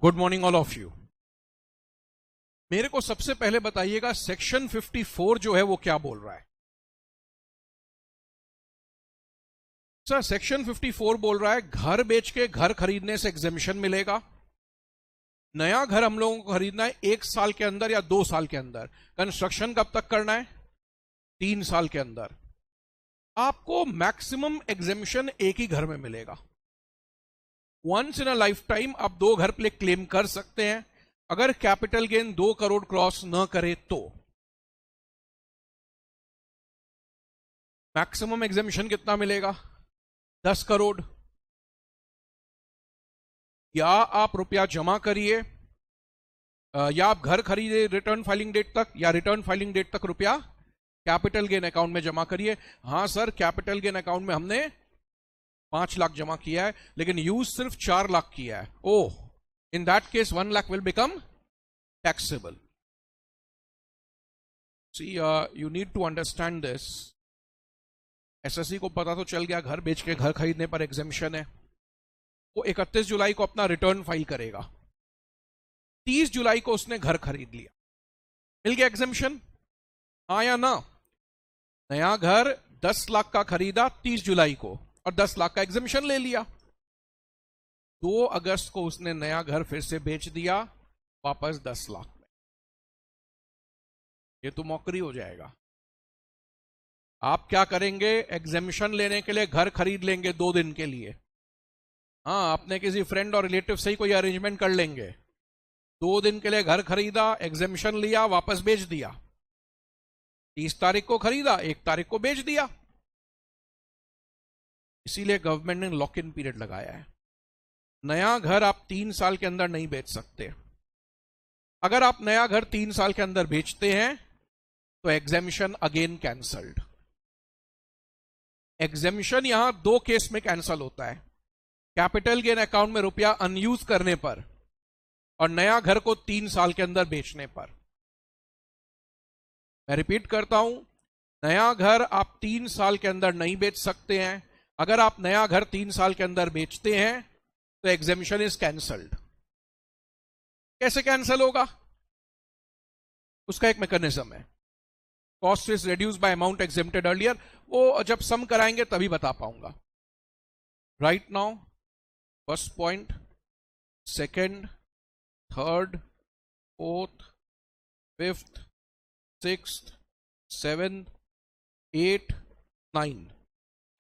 Good morning all of you. मेरे को सबसे पहले बताइएगा सेक्शन 54 जो है वो क्या बोल रहा है। सर सेक्शन 54 बोल रहा है घर बेच के घर खरीदने से एग्जेम्पशन मिलेगा। नया घर हम लोगों को खरीदना है 1 साल के अंदर या 2 साल के अंदर। कंस्ट्रक्शन कब तक करना है? 3 साल के अंदर। आपको मैक्सिमम एग्जेम्पशन एक ही घर में मिलेगा। Once in a life time आप 2 घर पे क्लेम कर सकते हैं अगर कैपिटल गेन 2 करोड़ क्रॉस न करे तो। मैक्सिमम एग्जेम्पशन कितना मिलेगा? 10 करोड़। या आप रुपया जमा करिए या आप घर खरीदे रिटर्न फाइलिंग डेट तक, या रिटर्न फाइलिंग डेट तक रुपया कैपिटल गेन अकाउंट में जमा करिए। हां सर, कैपिटल गेन अकाउंट में हमने 5 लाख जमा किया है लेकिन यूज सिर्फ 4 लाख किया है। ओह, in that case 1 lakh will become taxable. See, you need to understand this. SSC को पता तो चल गया घर बेच के घर खरीदने पर एग्जेम्पशन है। वो 31 जुलाई को अपना रिटर्न फाइल करेगा। 30 जुलाई को उसने घर खरीद लिया, मिल गया एग्जेम्पशन, हाँ या ना? नया घर 10 लाख का खरीदा 30 जुलाई को और 10 लाख का एग्जेम्पशन ले लिया। 2 अगस्त को उसने नया घर फिर से बेच दिया वापस 10 लाख में। ये तो मौकरी हो जाएगा। आप क्या करेंगे? एग्जेम्पशन लेने के लिए घर खरीद लेंगे 2 दिन के लिए। हाँ, अपने किसी फ्रेंड और रिलेटिव से ही कोई अरेंजमेंट कर लेंगे। 2 दिन के लिए घर खरीदा, एग्जेम्पशन लिया, वापस बेच दिया। 30 तारीख को खरीदा, 1 तारीख को बेच दिया। इसीलिए गवर्नमेंट ने लॉक इन पीरियड लगाया है। नया घर आप 3 साल के अंदर नहीं बेच सकते। अगर आप नया घर 3 साल के अंदर बेचते हैं तो एग्जेम्पशन अगेन कैंसल्ड। एग्जेम्पशन यहां 2 केस में कैंसल होता है, कैपिटल गेन अकाउंट में रुपया अनयूज करने पर और नया घर को 3 साल के अंदर बेचने पर। मैं रिपीट करता हूं, नया घर आप 3 साल के अंदर नहीं बेच सकते हैं। अगर आप नया घर 3 साल के अंदर बेचते हैं तो एग्जेम्पशन इज कैंसल्ड। कैसे कैंसल होगा? उसका एक मैकेनिज्म है, cost is reduce by amount exempted earlier. वो जब सम कराएंगे तभी बता पाऊंगा। Right now first point, second, third, fourth, fifth, sixth, 7, 8, 9,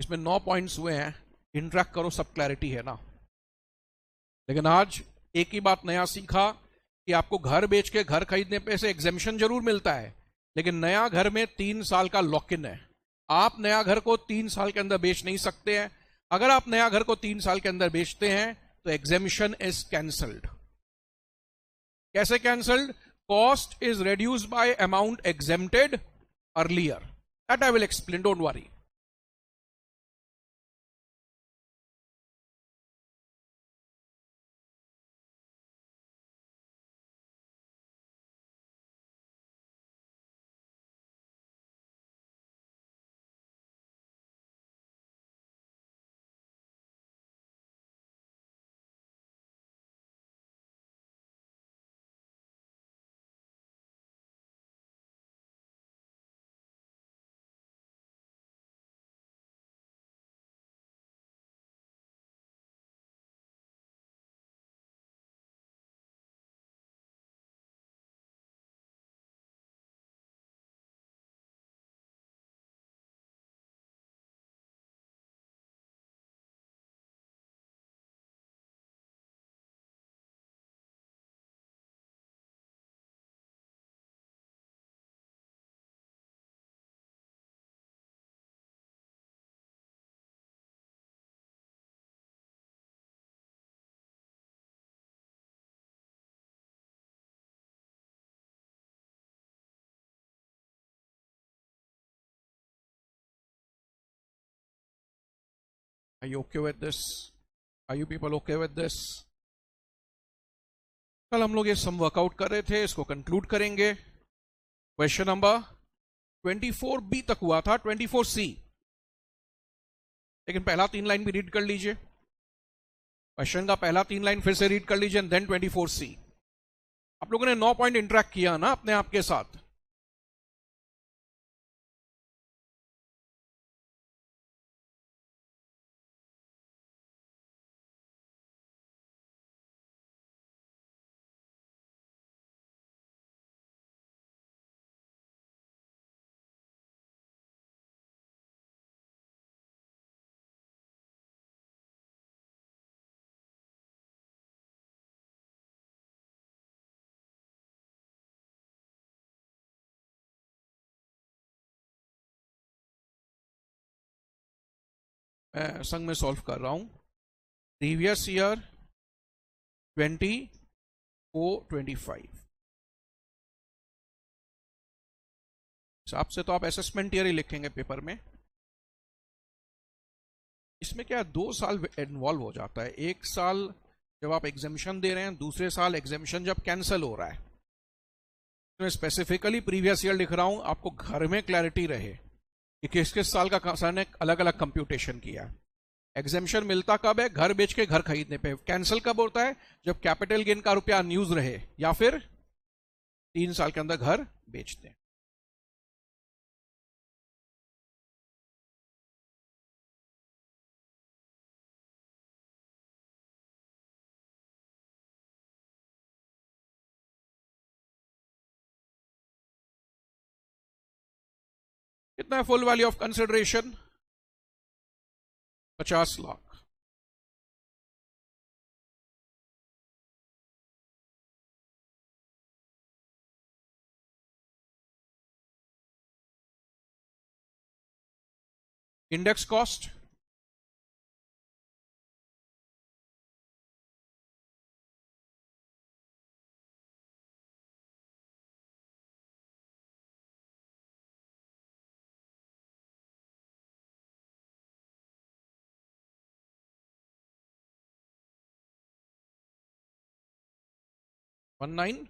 इसमें 9 पॉइंट्स हुए हैं। इंटरेक्ट करो, सब क्लैरिटी है ना? लेकिन आज एक ही बात नया सीखा कि आपको घर बेच के घर खरीदने पे से एग्जेम्पशन जरूर मिलता है लेकिन नया घर में 3 साल का लॉक इन है। आप नया घर को 3 साल के अंदर बेच नहीं सकते हैं। अगर आप नया घर को 3 साल के अंदर बेचते हैं तो एग्जेम्पशन इज कैंसल्ड। कैसे cancelled? Cost is reduced by amount exempted earlier. That I will explain, don't worry. Are you okay with this? Are you people okay with this? कल हम लोग ये सम वर्कआउट कर रहे थे, इसको कंक्लूड करेंगे। क्वेश्चन नंबर 24B तक हुआ था, 24C, लेकिन पहला 3 लाइन भी रीड कर लीजिए। क्वेश्चन का पहला 3 लाइन फिर से रीड कर लीजिए, देन 24C। आप लोगों ने 9 पॉइंट इंटरेक्ट किया ना अपने आप के साथ। मैं संग में सॉल्व कर रहा हूं। प्रीवियस ईयर 24-25 हिसाब से तो आप असेसमेंट ईयर ही लिखेंगे पेपर में। इसमें क्या 2 साल इन्वॉल्व हो जाता है। एक साल जब आप एग्जामिशन दे रहे हैं, दूसरे साल एग्जामिशन जब कैंसिल हो रहा है। मैं स्पेसिफिकली प्रीवियस ईयर लिख रहा हूं, आपको घर में क्लैरिटी रहे कि किस किस साल का सर ने अलग अलग कंप्यूटेशन किया। एग्जामिशन मिलता कब है? घर बेच के घर खरीदने पे। कैंसिल कब होता है? जब कैपिटल गेन का रुपया अनयूज रहे या फिर 3 साल के अंदर घर बेचते हैं। कितना है full value of consideration? 50 lakh. Index cost $19।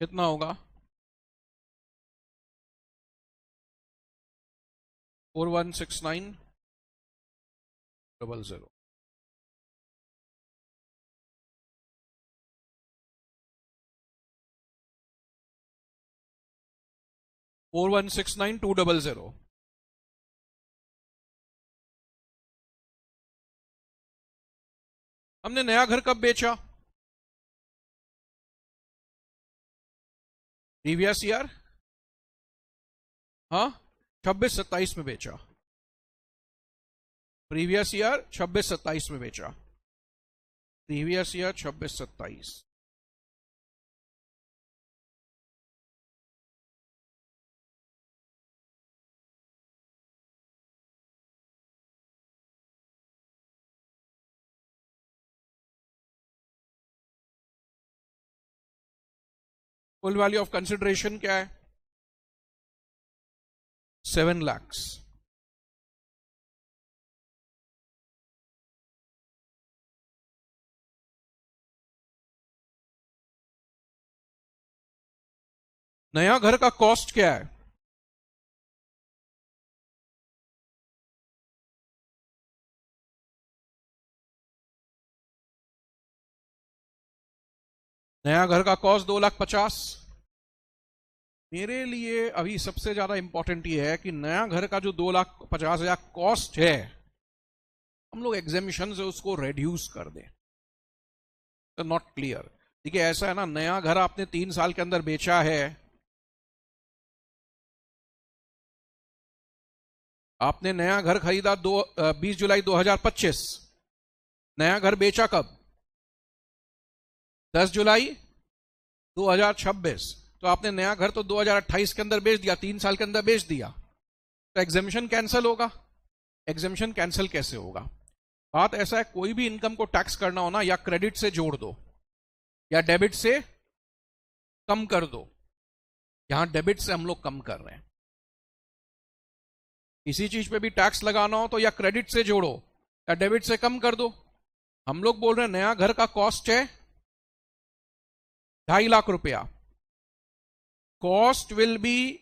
कितना होगा? 416900। $4169,200। हमने नया घर कब बेचा? प्रीवियस ईयर, हाँ 26-27 में बेचा। प्रीवियस ईयर 26-27 में बेचा। Previous year 26-27। Full value of consideration क्या है? 7 lakhs। नया घर का कॉस्ट क्या है? नया घर का कॉस्ट 2,50,000। मेरे लिए अभी सबसे ज्यादा इंपॉर्टेंट ये है कि नया घर का जो 2,50,000 कॉस्ट है, हम लोग एग्जामिशन से उसको रेड्यूस कर दें। तो नॉट क्लियर। देखिए ऐसा है ना, नया घर आपने 3 साल के अंदर बेचा है, आपने नया घर खरीदा 20 जुलाई 2025, नया घर बेचा कब? 10 जुलाई 2026। तो आपने नया घर तो 2028 के अंदर बेच दिया, 3 साल के अंदर बेच दिया, तो एग्जेम्पशन कैंसिल होगा। एग्जेम्पशन कैंसिल कैसे होगा? बात ऐसा है, कोई भी इनकम को टैक्स करना हो ना, या क्रेडिट से जोड़ दो या डेबिट से कम कर दो। यहां डेबिट से हम लोग कम कर रहे हैं। किसी चीज पे भी टैक्स लगाना हो तो या क्रेडिट से जोड़ो या डेबिट से कम कर दो। हम लोग बोल रहे हैं नया घर का कॉस्ट है 2.5 लाख रुपया, cost will B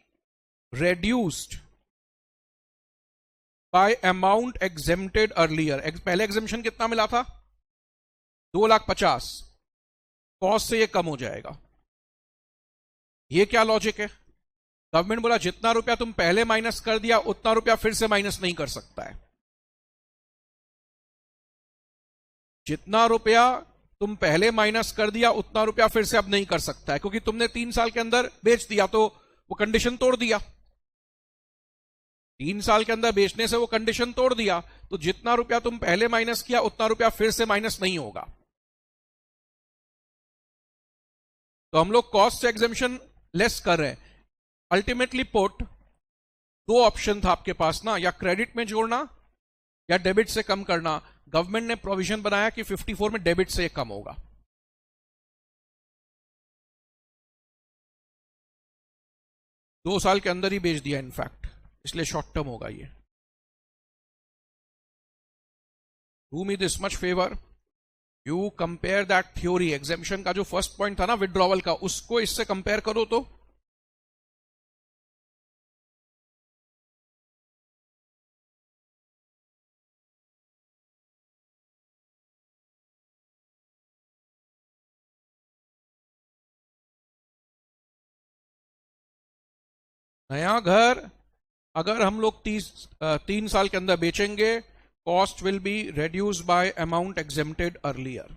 reduced by amount exempted earlier। पहले एग्जेम्पशन कितना मिला था? 2,50,000, कॉस्ट से ये कम हो जाएगा। ये क्या लॉजिक है? गवर्नमेंट बोला जितना रुपया तुम पहले माइनस कर दिया उतना रुपया फिर से माइनस नहीं कर सकता है। जितना रुपया तुम पहले माइनस कर दिया उतना रुपया फिर से अब नहीं कर सकता है, क्योंकि तुमने 3 साल के अंदर बेच दिया तो वो कंडीशन तोड़ दिया। 3 साल के अंदर बेचने से वो कंडीशन तोड़ दिया, तो जितना रुपया तुम पहले माइनस किया उतना रुपया फिर से माइनस नहीं होगा। तो हम लोग कॉस्ट से एग्जेम्पशन लेस कर रहे हैं। अल्टीमेटली पुट, 2 ऑप्शन था आपके पास ना, या क्रेडिट में जोड़ना या डेबिट से कम करना। गवर्नमेंट ने प्रोविजन बनाया कि 54 में डेबिट से कम होगा। दो साल के अंदर ही बेच दिया इनफैक्ट, इसलिए शॉर्ट टर्म होगा ये। Do me this much favour, you compare that theory, exemption का जो फर्स्ट पॉइंट था ना विड्रॉवल का, उसको इससे कंपेयर करो तो नया घर अगर हम लोग 3 साल के अंदर बेचेंगे, cost will be reduce by amount exempted earlier.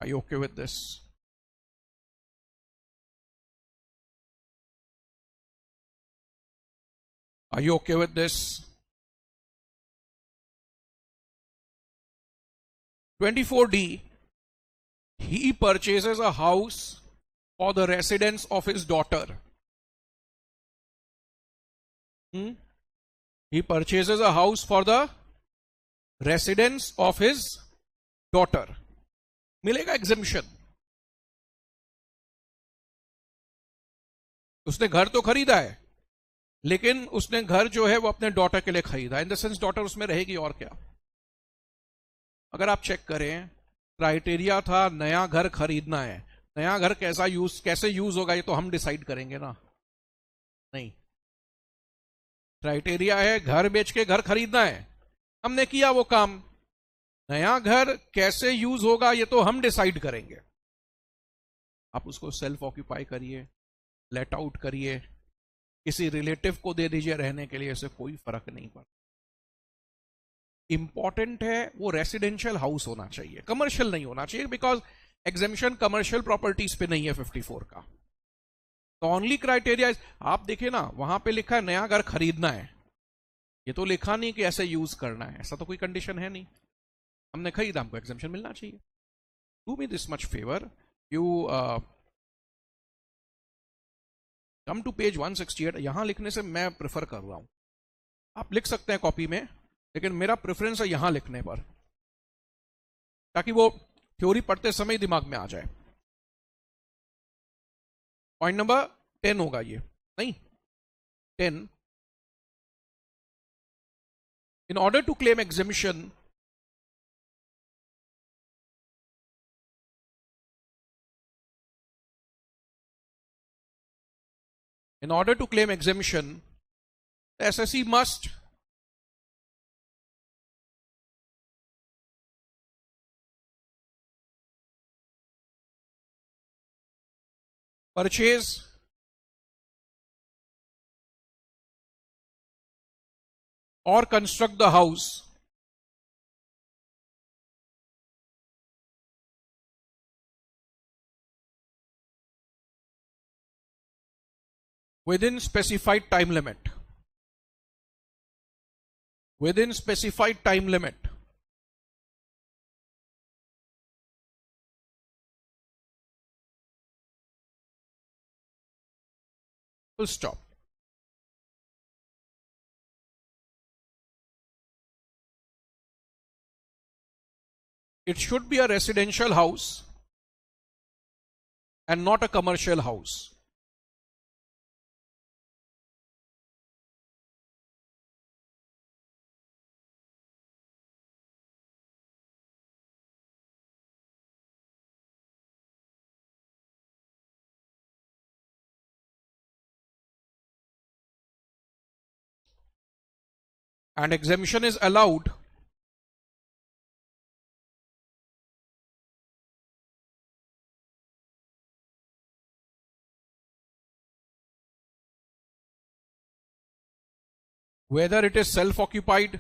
Are you okay with this? Are you okay with this? 24D, he purchases a house for the residence of his daughter. He purchases a house for the residence of his daughter. मिलेगा exemption. उसने घर तो खरीदा है, लेकिन उसने घर जो है वो अपने डॉटर के लिए खरीदा, इन द सेंस डॉटर उसमें रहेगी और क्या। अगर आप चेक करें, क्राइटेरिया था नया घर खरीदना है। नया घर कैसे यूज होगा ये तो हम डिसाइड करेंगे ना, नहीं। क्राइटेरिया है घर बेच के घर खरीदना है, हमने किया वो काम। नया घर कैसे यूज होगा ये तो हम डिसाइड करेंगे। आप उसको सेल्फ ऑक्यूपाई करिए, लेट आउट करिए, किसी रिलेटिव को दे दीजिए रहने के लिए, इससे कोई फर्क नहीं पड़ता। इंपॉर्टेंट है वो रेसिडेंशियल हाउस होना चाहिए, कमर्शियल नहीं होना चाहिए, बिकॉज एग्जेम्पशन कमर्शियल प्रॉपर्टीज पे नहीं है 54 का। तो ओनली क्राइटेरिया, आप देखिए ना वहां पे लिखा है नया घर खरीदना है, ये तो लिखा नहीं कि ऐसे यूज करना है, ऐसा तो कोई कंडीशन है नहीं। हमने खरीदा, हमको एग्जेम्पशन मिलना चाहिए। Do me this much favour, you come to page 168। यहां लिखने से मैं प्रेफर कर रहा हूं, आप लिख सकते हैं कॉपी में, लेकिन मेरा प्रेफरेंस है यहां लिखने पर, ताकि वो थ्योरी पढ़ते समय दिमाग में आ जाए। पॉइंट नंबर 10 होगा ये, नहीं 10। In order to claim exemption, in order to claim exemption, the assessee must purchase or construct the house within specified time limit. Within specified time limit. Full stop. It should be a residential house and not a commercial house. And exemption is allowed whether it is self-occupied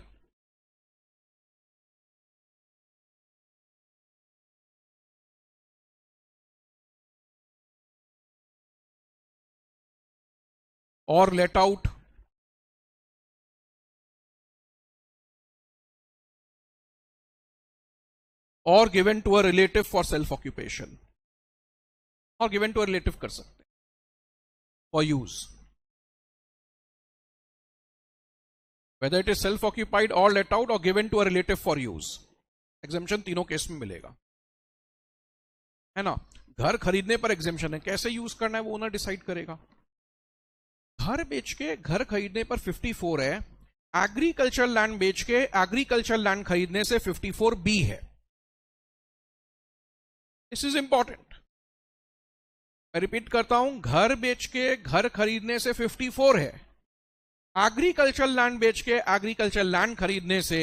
or let out or given to a relative for self-occupation, or given to a relative कर सकते for use. Whether it is self-occupied or let out or given to a relative for use. Exemption तीनों case में मिलेगा, है ना. घर खरीदने पर एग्जेम्पशन है, कैसे यूज करना है वो ओनर डिसाइड करेगा. घर बेच के घर खरीदने पर 54 है, एग्रीकल्चर लैंड बेच के एग्रीकल्चर लैंड खरीदने से 54 बी है. This is important. मैं रिपीट करता हूं, घर बेच के घर खरीदने से 54 है, एग्रीकल्चर लैंड बेच के एग्रीकल्चर लैंड खरीदने से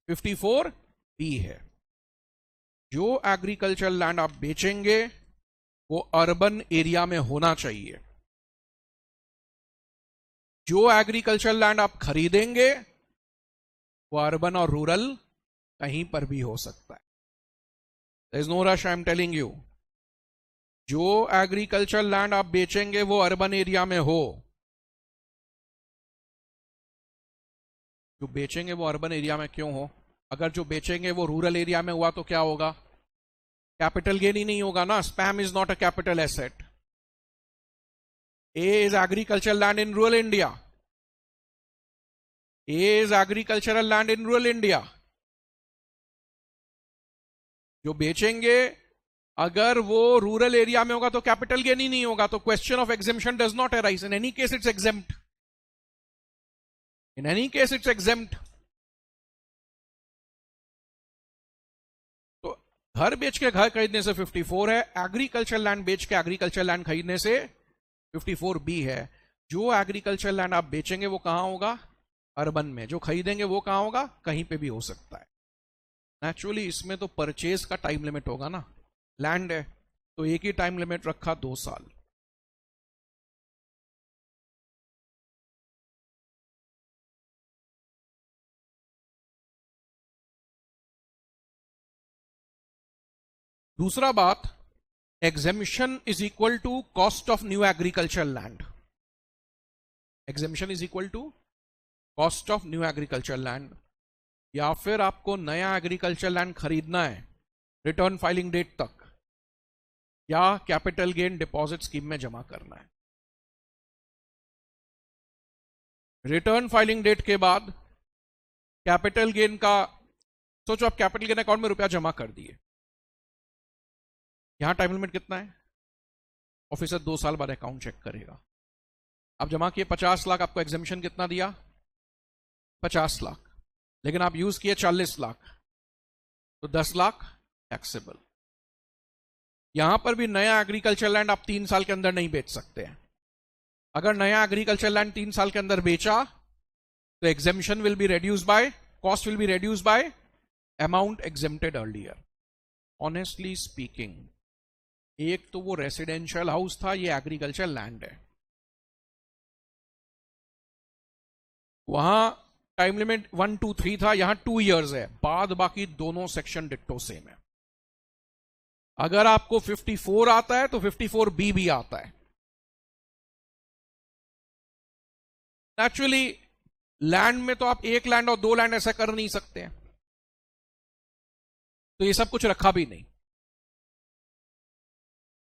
54 बी है. जो एग्रीकल्चर लैंड आप बेचेंगे वो अर्बन एरिया में होना चाहिए. जो एग्रीकल्चर लैंड आप खरीदेंगे वो अर्बन और रूरल कहीं पर भी हो सकता है. There is no rush, I am telling you. जो एग्रीकल्चर लैंड आप बेचेंगे वो अर्बन एरिया में हो, जो बेचेंगे वो अर्बन एरिया में क्यों हो. अगर जो बेचेंगे वो रूरल एरिया में हुआ तो क्या होगा, कैपिटल गेन ही नहीं होगा ना. Spam is not a capital asset. A is agricultural land in rural India. A is agricultural land in rural India. जो बेचेंगे अगर वो रूरल एरिया में होगा तो कैपिटल गेन ही नहीं होगा, तो question of exemption does not arise. In any case it's exempt. In any case it's exempt. तो घर बेच के घर खरीदने से 54 है, एग्रीकल्चर लैंड बेच के एग्रीकल्चर लैंड खरीदने से 54 बी है. जो एग्रीकल्चर लैंड आप बेचेंगे वो कहां होगा, अर्बन में. जो खरीदेंगे वो कहां होगा, कहीं पे भी हो सकता है. नेचुरली इसमें तो परचेज का टाइम लिमिट होगा ना. लैंड है तो एक ही टाइम लिमिट रखा, 2 साल. दूसरा बात, exemption is equal to cost of new agricultural land. Exemption is equal to cost of new agricultural land. या फिर आपको नया एग्रीकल्चर लैंड खरीदना है रिटर्न फाइलिंग डेट तक, या कैपिटल गेन डिपॉजिट स्कीम में जमा करना है. रिटर्न फाइलिंग डेट के बाद कैपिटल गेन का, सोचो आप कैपिटल गेन अकाउंट में रुपया जमा कर दिए. यहां टाइम लिमिट कितना है, ऑफिसर 2 साल बाद अकाउंट चेक करेगा. आप जमा किए 50 लाख, आपको एग्जेम्पशन कितना दिया, 50 लाख. लेकिन आप यूज किए 40 लाख, तो 10 लाख टैक्सेबल. यहां पर भी नया एग्रीकल्चर लैंड आप 3 साल के अंदर नहीं बेच सकते हैं. अगर नया एग्रीकल्चर लैंड 3 साल के अंदर बेचा तो exemption will be reduce by, cost will be reduce by amount exempted earlier. Honestly speaking, एक तो वो रेसिडेंशियल हाउस था, ये एग्रीकल्चर लैंड है. वहां टाइम लिमिट 1 2 3 था, यहां 2 इयर्स है, बाद बाकी दोनों सेक्शन डिट्टो सेम है। अगर आपको 54 आता है तो 54B भी आता है। नेचुरली लैंड में तो आप एक लैंड और दो लैंड ऐसा कर नहीं सकते हैं, तो ये सब कुछ रखा भी नहीं,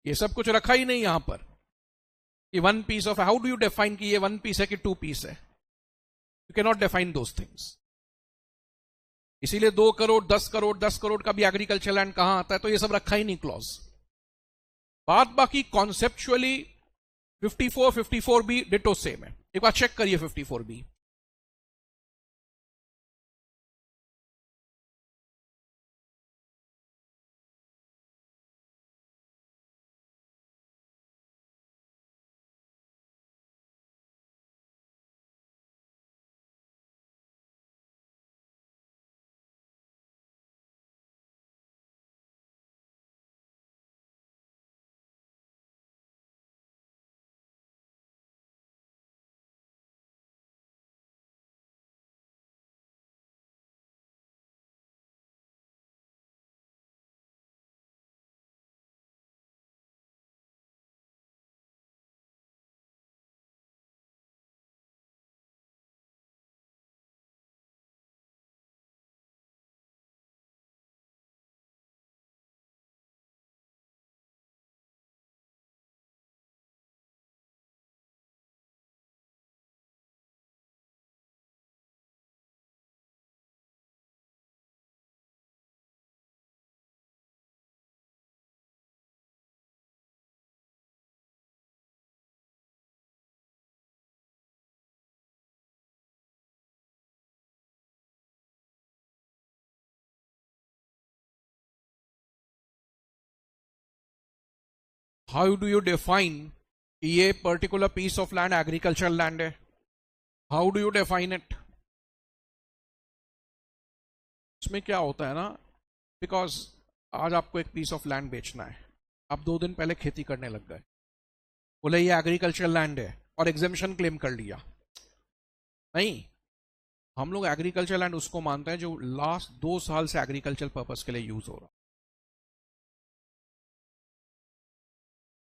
ये सब कुछ रखा ही नहीं यहां पर। ये one piece of, how do you define कि ये 1 पीस है कि 2 पीस है? You can not define those things. इसीलिए 2 करोड़ 10 करोड़ 10 करोड़ का भी एग्रीकल्चर लैंड कहां आता है? तो ये सब रखा ही नहीं क्लॉज। बात बाकी कॉन्सेप्चुअली 54B डिटो सेम है। एक बार चेक करिए 54B। How do you define ये particular piece of land agricultural land है? How do you define it? इसमें क्या होता है ना, बिकॉज आज आपको एक पीस ऑफ लैंड बेचना है, आप 2 दिन पहले खेती करने लग गए, बोले ये एग्रीकल्चरल लैंड है और एग्जेम्पशन क्लेम कर लिया। नहीं, हम लोग एग्रीकल्चर लैंड उसको मानते हैं जो लास्ट 2 साल से एग्रीकल्चर पर्पस के लिए यूज हो रहा।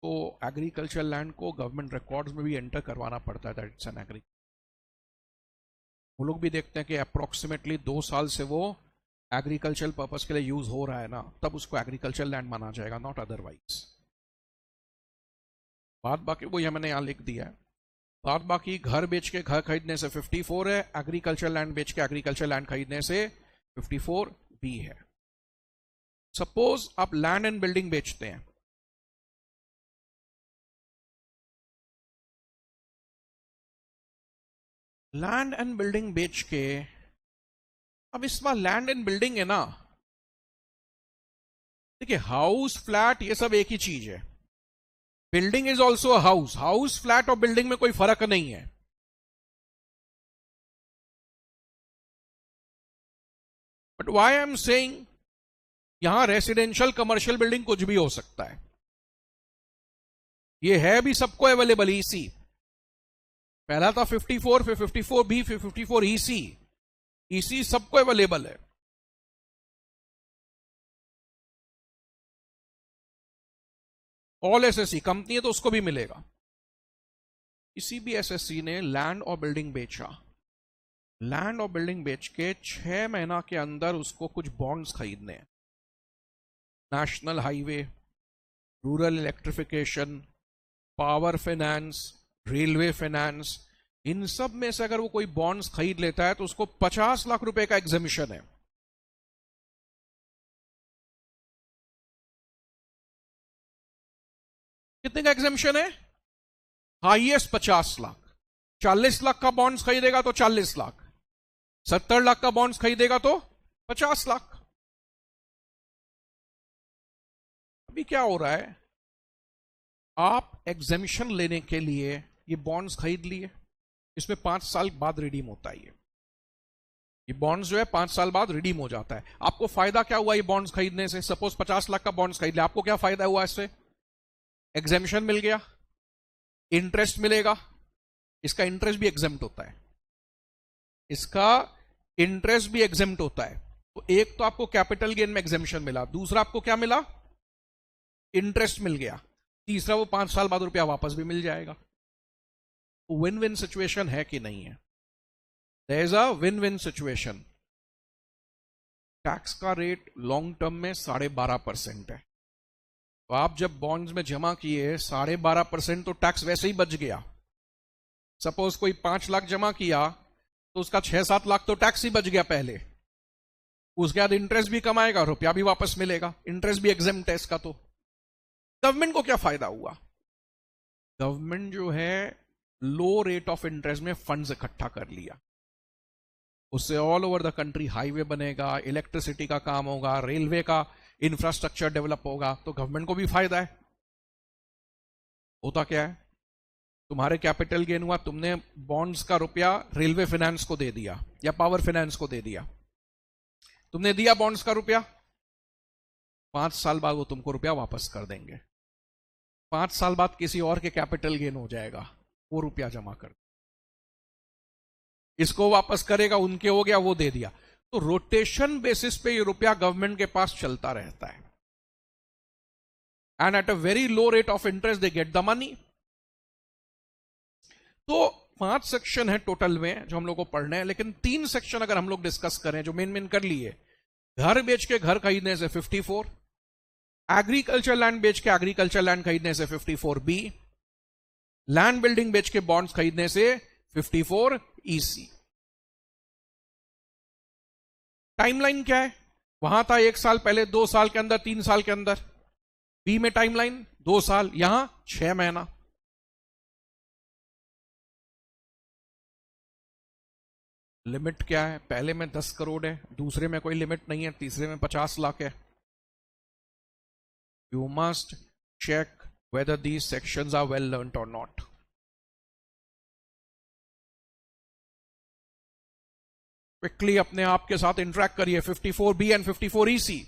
तो एग्रीकल्चर लैंड को गवर्नमेंट रिकॉर्ड्स में भी एंटर करवाना पड़ता है दैट इट्स एन एग्री। वो लोग भी देखते हैं कि अप्रोक्सीमेटली 2 साल से वो एग्रीकल्चर पर्पस के लिए यूज हो रहा है ना, तब उसको एग्रीकल्चर लैंड माना जाएगा, नॉट अदरवाइज। बात बाकी वो मैंने यहां लिख दिया है। बात बाकी घर बेच के घर खरीदने से 54 है, एग्रीकल्चर लैंड बेच के एग्रीकल्चर लैंड खरीदने से 54B है। सपोज आप लैंड एंड बिल्डिंग बेचते हैं, लैंड एंड बिल्डिंग बेच के, अब इस बार लैंड एंड बिल्डिंग है ना, देखिए हाउस फ्लैट ये सब एक ही चीज है, building is also house, house flat और बिल्डिंग में कोई फर्क नहीं है। But why I am saying, यहां रेसिडेंशियल कमर्शियल बिल्डिंग कुछ भी हो सकता है, ये है भी सबको अवेलेबल ईसी। पहला था 54, फिर 54B, फिर 54EC, ईसी सबको अवेलेबल है। ऑल एसएससी कंपनी है तो उसको भी मिलेगा। किसी भी एसएससी ने लैंड और बिल्डिंग बेचा, लैंड और बिल्डिंग बेच के 6 महीना के अंदर उसको कुछ बॉन्ड्स खरीदने हैं, national highway, rural electrification, power finance, railway finance, इन सब में से अगर वो कोई बॉन्ड्स खरीद लेता है तो उसको 50 लाख रुपए का एग्जामिशन है। कितने का एग्जामिशन है? हाईएस्ट 50 लाख। 40 लाख का बॉन्ड्स खरीदेगा तो 40 लाख, 70 लाख का बॉन्ड्स खरीदेगा तो 50 लाख। अभी क्या हो रहा है, आप एग्जामिशन लेने के लिए ये बॉन्ड्स खरीद लिए, इसमें 5 साल बाद रिडीम होता है। ये बॉन्ड्स जो है 5 साल बाद रिडीम हो जाता है। आपको फायदा क्या हुआ ये बॉन्ड्स खरीदने से? सपोज 50 लाख का बॉन्ड्स खरीद लिया, आपको क्या फायदा हुआ इससे? एग्जामिशन मिल गया, इंटरेस्ट मिलेगा, इसका इंटरेस्ट भी एग्जेम्प्ट होता है, इसका इंटरेस्ट भी एग्जेम्प्ट होता है। तो एक तो आपको कैपिटल गेन में एग्जेम्पशन मिला, दूसरा आपको क्या मिला, इंटरेस्ट मिल गया, तीसरा वो 5 साल बाद रुपया वापस भी मिल जाएगा। विन विन सिचुएशन है कि नहीं है? There is a win win situation. Tax का रेट लॉन्ग टर्म में 12.5% है। तो आप जब बॉन्ड्स में जमा किए 12.5%, तो टैक्स वैसे ही बच गया। सपोज कोई 5 लाख जमा किया तो उसका 6-7 लाख तो टैक्स ही बच गया पहले, उसके बाद इंटरेस्ट भी कमाएगा, रुपया भी वापस मिलेगा, इंटरेस्ट भी एग्जेम्प्ट है इसका। तो गवर्नमेंट को क्या फायदा हुआ? गवर्नमेंट जो है लो रेट ऑफ इंटरेस्ट में फंड्स इकट्ठा कर लिया, उससे all over the country highway बनेगा, इलेक्ट्रिसिटी का काम होगा, रेलवे का इंफ्रास्ट्रक्चर डेवलप होगा, तो गवर्नमेंट को भी फायदा है। होता क्या है, तुम्हारे कैपिटल गेन हुआ, तुमने बॉन्ड्स का रुपया रेलवे फाइनेंस को दे दिया या पावर फाइनेंस को दे दिया, तुमने दिया बॉन्ड्स का रुपया, 5 साल बाद वो तुमको रुपया वापस कर देंगे। 5 साल बाद किसी और के कैपिटल गेन हो जाएगा, वो रुपया जमा कर, इसको वापस करेगा, उनके हो गया, वो दे दिया। तो रोटेशन बेसिस पे ये रुपया गवर्नमेंट के पास चलता रहता है, and at a very low rate of interest they get the money. तो 5 सेक्शन है टोटल में जो हम लोग को पढ़ने हैं, लेकिन 3 सेक्शन अगर हम लोग डिस्कस करें जो मेन कर लिए, घर बेच के घर खरीदने से 54, एग्रीकल्चर लैंड बेच के एग्रीकल्चर लैंड खरीदने से 54B, लैंड बिल्डिंग बेच के बॉन्ड्स खरीदने से 54EC। टाइमलाइन क्या है? वहां था 1 साल पहले, 2 साल के अंदर, 3 साल के अंदर। बी में टाइमलाइन 2 साल, यहां 6 महीना। लिमिट क्या है? पहले में 10 करोड़ है, दूसरे में कोई लिमिट नहीं है, तीसरे में 50 लाख है। You must check whether these sections are well learnt or not. Quickly अपने आप के साथ इंटरेक्ट करिए। 54B and 54EC।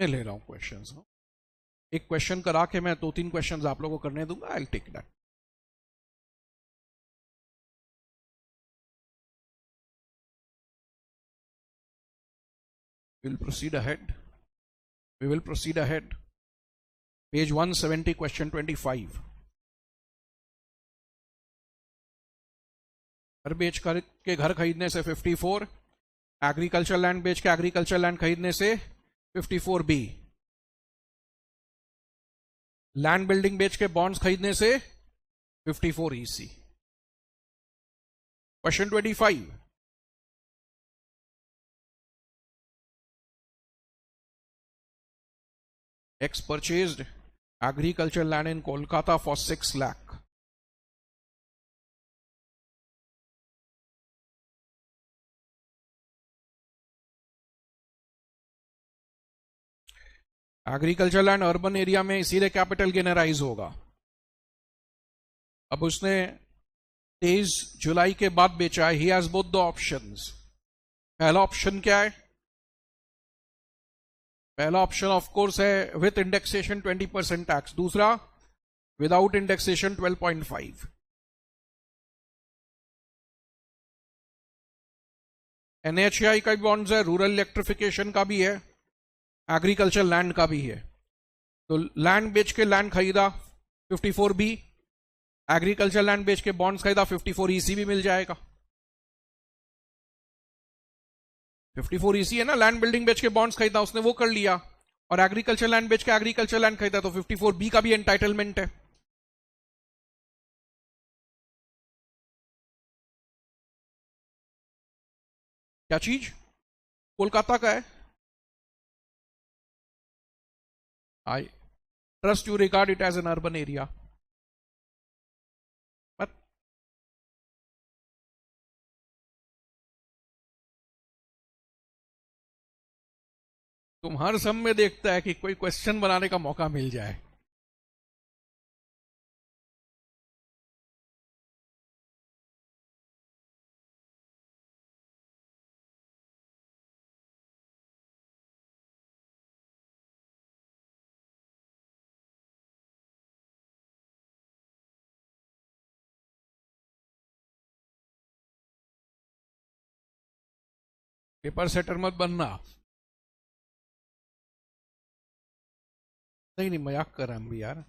मैं ले रहा हूं क्वेश्चंस। एक क्वेश्चन करा के मैं 2-3 क्वेश्चंस आप लोगों को करने दूंगा। I will take that. We will proceed ahead. We will proceed ahead. Page 170, question 25. घर बेच कर के घर खरीदने से 54, एग्रीकल्चर लैंड बेच के एग्रीकल्चर लैंड खरीदने से 54B, लैंड बिल्डिंग बेच के बॉन्ड्स खरीदने से 54EC। Question 25। X purchased agriculture land in Kolkata for 6 lakh. Agriculture land urban area में इसीलिए कैपिटल गेन राइज होगा। अब उसने 23 जुलाई के बाद बेचा है। He has both the options. पहला ऑप्शन क्या है? पहला ऑप्शन ऑफ कोर्स है विथ इंडेक्सेशन 20% टैक्स, दूसरा विदाउट इंडेक्सेशन 12.5। NHAI का भी बॉन्ड्स है, रूरल इलेक्ट्रिफिकेशन का भी है, एग्रीकल्चर लैंड का भी है। तो लैंड बेच के लैंड खरीदा 54B, एग्रीकल्चर लैंड बेच के बॉन्ड्स खरीदा 54EC भी मिल जाएगा। 54 इसी है ना, लैंड बिल्डिंग बेच के बॉन्ड्स खरीदा उसने, वो कर लिया, और एग्रीकल्चर लैंड बेच के एग्रीकल्चर लैंड खरीदा, तो 54 बी का भी एंटाइटलमेंट है। क्या चीज? कोलकाता का है। I trust you regard it as an urban area. तुम हर सब में देखता है कि कोई क्वेश्चन बनाने का मौका मिल जाए। पेपर सेटर मत बनना। नहीं नहीं, मजाक कर रहे हैं हम भी यार।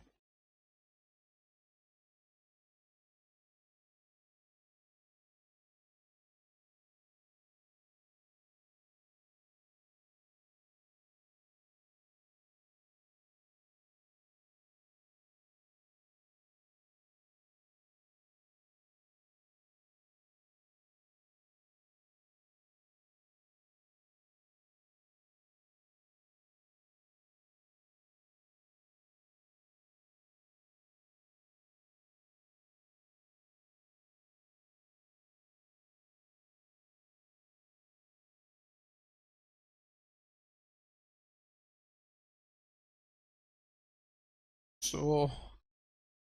So,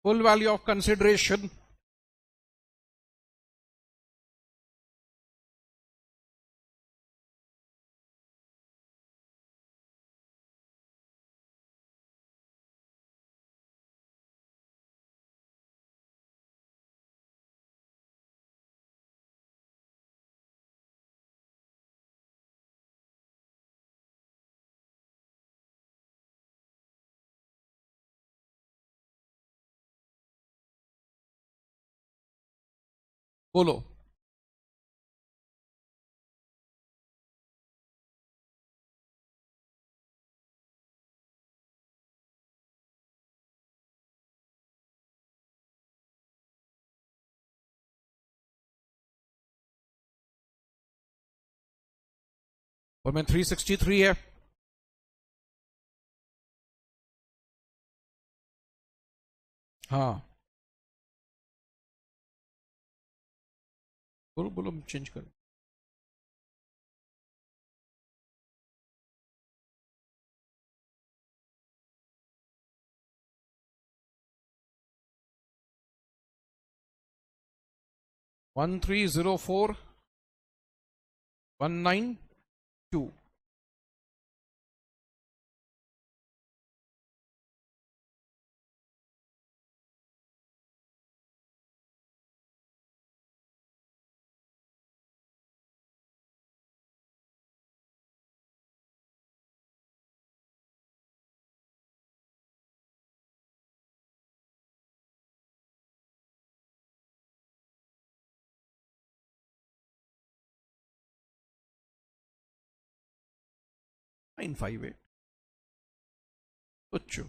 full value of consideration. बोलो। और मैं 363 है। हाँ, बोलो बोलो, चेंज कर। 1304192।958। अच्छा,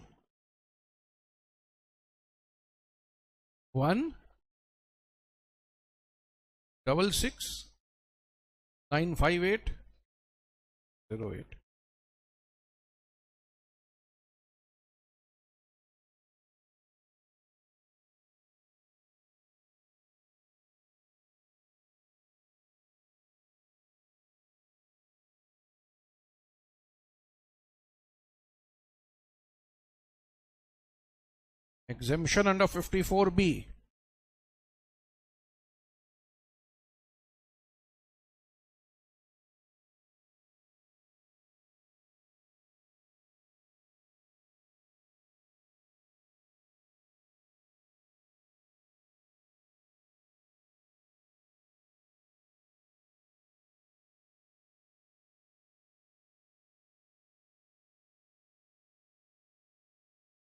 166 958 08। Exemption under 54B.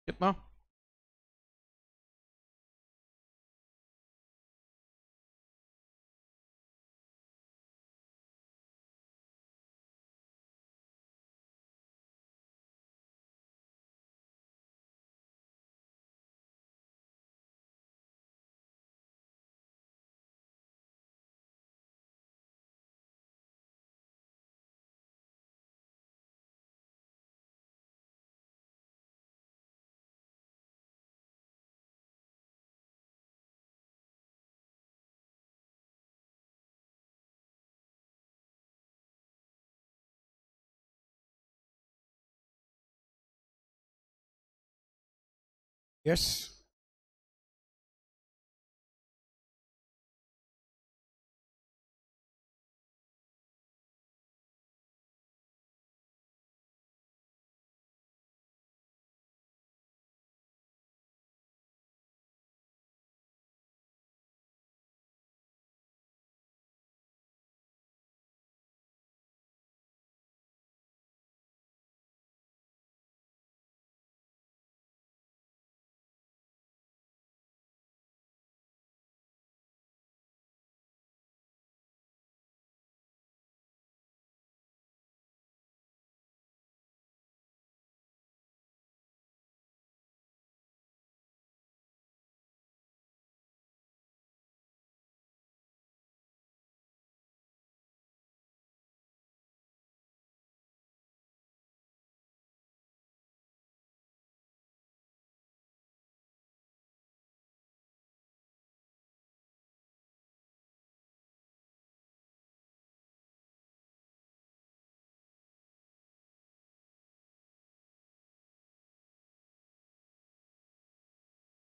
कितना? यस,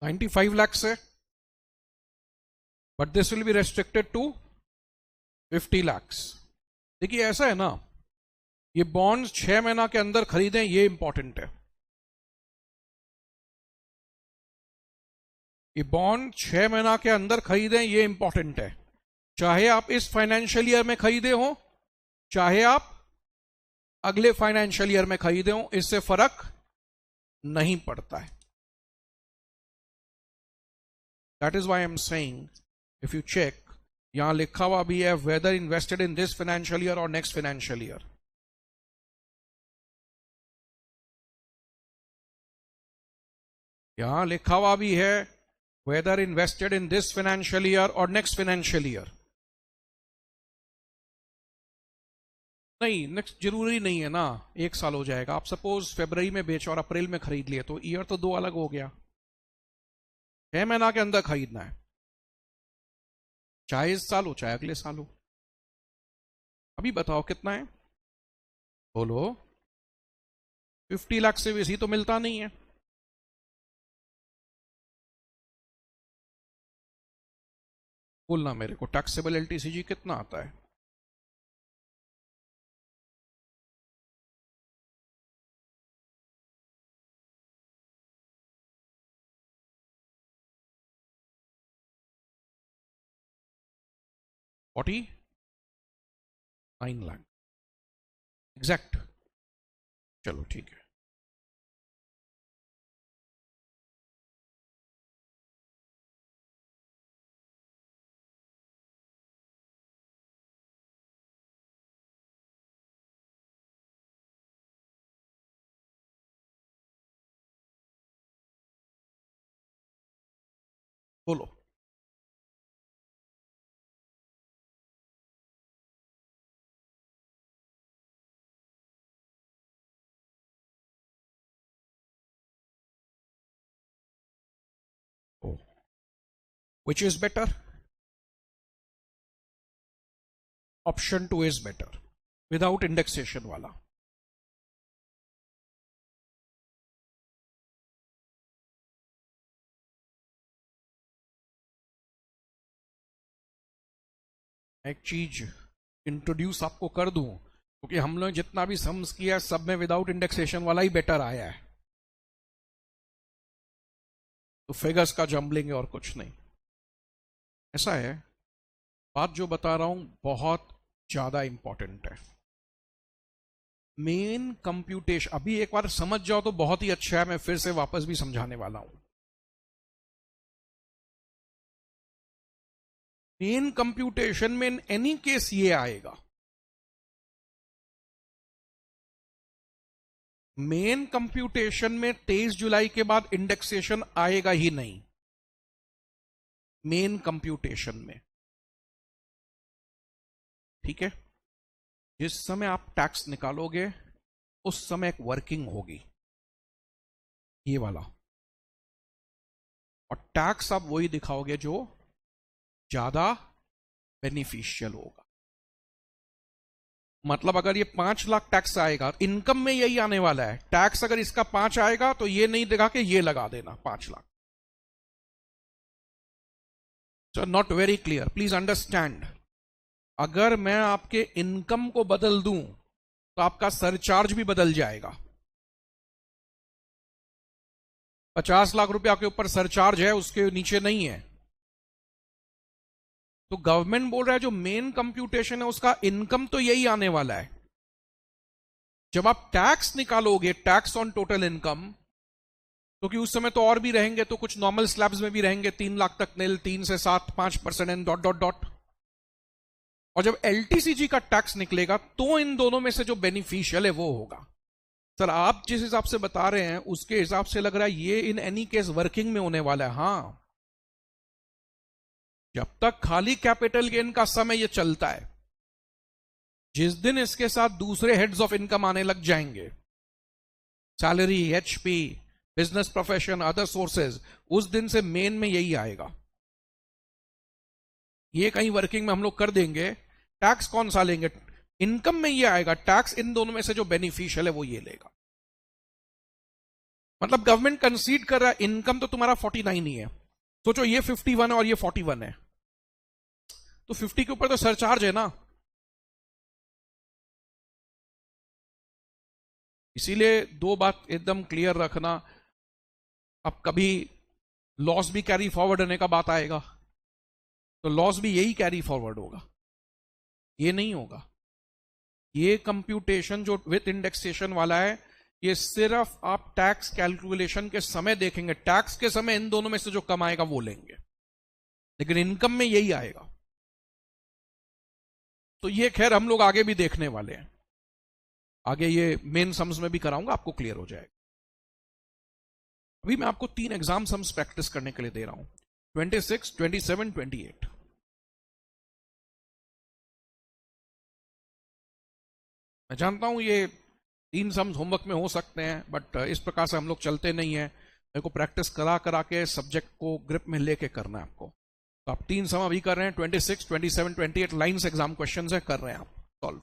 $95 है, but this will be restricted to $50 lakh. देखिए ऐसा है ना, ये बॉन्ड्स 6 महीना के अंदर खरीदें, ये इंपॉर्टेंट है। ये बॉन्ड 6 महीना के अंदर खरीदें, ये इंपॉर्टेंट है। चाहे आप इस फाइनेंशियल ईयर में खरीदे हो, चाहे आप अगले फाइनेंशियल ईयर में खरीदे हो, इससे फर्क नहीं पड़ता है। That is why I am saying, if you check, यहां लिखा हुआ भी है whether invested in this financial year और नेक्स्ट फाइनेंशियल ईयर। यहां लिखा हुआ भी है whether invested in this financial year और नेक्स्ट फाइनेंशियल ईयर। नहीं, नेक्स्ट जरूरी नहीं है ना, 1 साल हो जाएगा। आप सपोज फरवरी में बेच और अप्रैल में खरीद लिए, तो ईयर तो 2 अलग हो गया। 6 महीना के अंदर खरीदना है, चाहे इस साल हो चाहे अगले साल हो। अभी बताओ कितना है, बोलो। 50 लाख से बेसी तो मिलता नहीं है। बोलना मेरे को, टैक्सेबल एलटीसीजी कितना आता है? $49 लाख एग्जैक्ट। चलो ठीक है। बोलो। Which is better? Option 2 is better, without indexation वाला। एक चीज इंट्रोड्यूस आपको कर दूं, क्योंकि हम लोग जितना भी सम्स किया सब में विदाउट इंडेक्सेशन वाला ही बेटर आया है, तो फिगर्स का जम्बलिंग है और कुछ नहीं। ऐसा है, बात जो बता रहा हूं बहुत ज्यादा इंपॉर्टेंट है। मेन कंप्यूटेशन अभी एक बार समझ जाओ तो बहुत ही अच्छा है, मैं फिर से वापस भी समझाने वाला हूं। मेन कंप्यूटेशन में इन एनी केस ये आएगा, मेन कंप्यूटेशन में 23 जुलाई के बाद इंडेक्सेशन आएगा ही नहीं। मेन कंप्यूटेशन में, ठीक है, जिस समय आप टैक्स निकालोगे उस समय एक वर्किंग होगी, ये वाला, और टैक्स आप वही दिखाओगे जो ज्यादा बेनिफिशियल होगा। मतलब अगर ये 5 लाख टैक्स आएगा, इनकम में यही आने वाला है टैक्स। अगर इसका 5 आएगा तो ये नहीं देगा कि ये लगा देना 5 lakh. So not very clear, please understand. अगर मैं आपके इनकम को बदल दूं तो आपका सरचार्ज भी बदल जाएगा। 50 लाख रुपए आपके ऊपर सरचार्ज है, उसके नीचे नहीं है। तो गवर्नमेंट बोल रहा है जो मेन कंप्यूटेशन है उसका इनकम तो यही आने वाला है। जब आप टैक्स निकालोगे, टैक्स ऑन टोटल इनकम, क्योंकि उस समय तो और भी रहेंगे, तो कुछ नॉर्मल स्लैब्स में भी रहेंगे 3 लाख तक नील, 3 से 7, 5% एंड डॉट डॉट डॉट। और जब एलटीसीजी का टैक्स निकलेगा तो इन दोनों में से जो बेनिफिशियल है वो होगा। सर आप जिस हिसाब से बता रहे हैं उसके हिसाब से लग रहा है ये इन एनी केस वर्किंग में होने वाला है। हाँ, जब तक खाली कैपिटल गेन का समय ये चलता है, जिस दिन इसके साथ दूसरे हेड्स ऑफ इनकम आने लग जाएंगे, salary, HP, business profession, other sources, उस दिन से मेन में यही आएगा। ये कहीं वर्किंग में हम लोग कर देंगे, टैक्स कौन सा लेंगे, इनकम में ये आएगा, टैक्स इन दोनों में से जो बेनिफिशियल है वो ये लेगा। मतलब गवर्नमेंट कंसीड कर रहा है इनकम तो तुम्हारा 49 ही है, सोचो ये 51 है और ये 41 है, तो 50 के ऊपर तो सरचार्ज है ना। इसीलिए दो बात एकदम क्लियर रखना, अब कभी लॉस भी कैरी फॉरवर्ड होने का बात आएगा तो लॉस भी यही कैरी फॉरवर्ड होगा, ये नहीं होगा। ये कंप्यूटेशन जो विद इंडेक्सेशन वाला है, ये सिर्फ आप टैक्स कैलकुलेशन के समय देखेंगे, टैक्स के समय इन दोनों में से जो कम आएगा वो लेंगे, लेकिन इनकम में यही आएगा। तो ये खैर हम लोग आगे भी देखने वाले हैं, आगे ये मेन सम्स में भी कराऊंगा, आपको क्लियर हो जाएगा। अभी मैं आपको 3 एग्जाम सम्स प्रैक्टिस करने के लिए दे रहा हूं, 26, 27, 28। मैं जानता हूं ये 3 सम्स होमवर्क में हो सकते हैं, बट इस प्रकार से हम लोग चलते नहीं है। मेरे को प्रैक्टिस करा करा के सब्जेक्ट को ग्रिप में लेके करना है आपको। तो आप 3 सम अभी कर रहे हैं, 26, 27, 28 लाइन्स एग्जाम क्वेश्चन है, कर रहे हैं आप सॉल्व।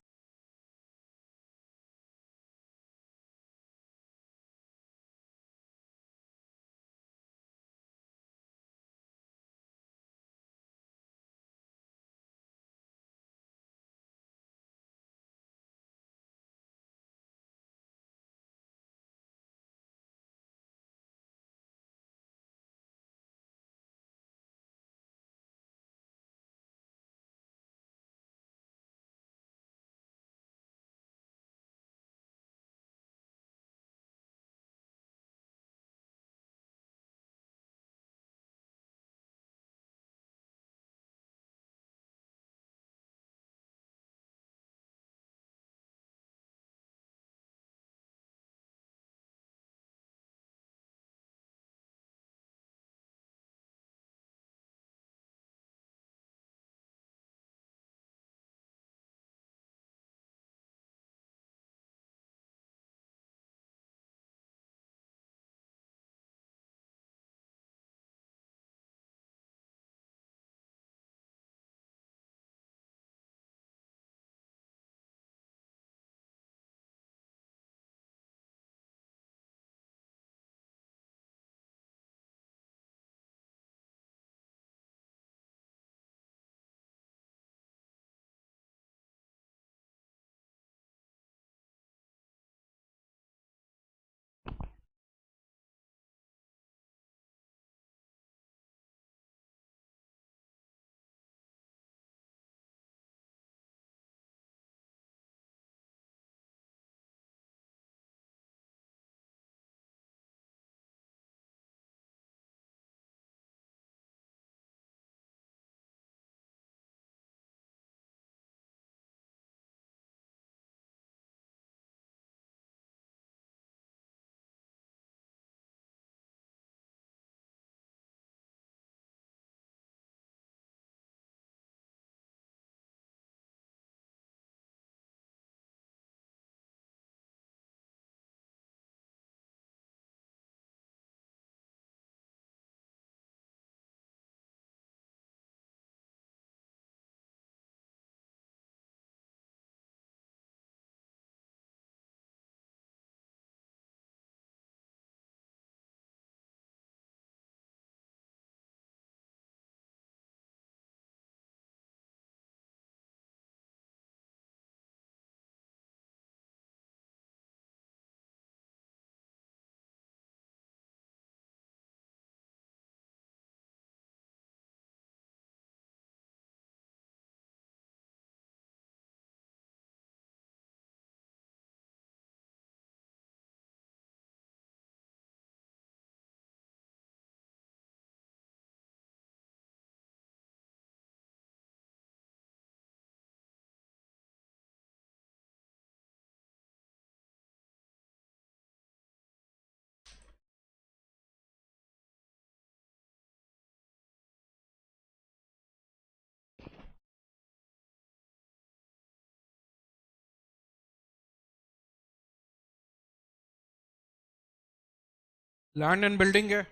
लैंड एंड बिल्डिंग है,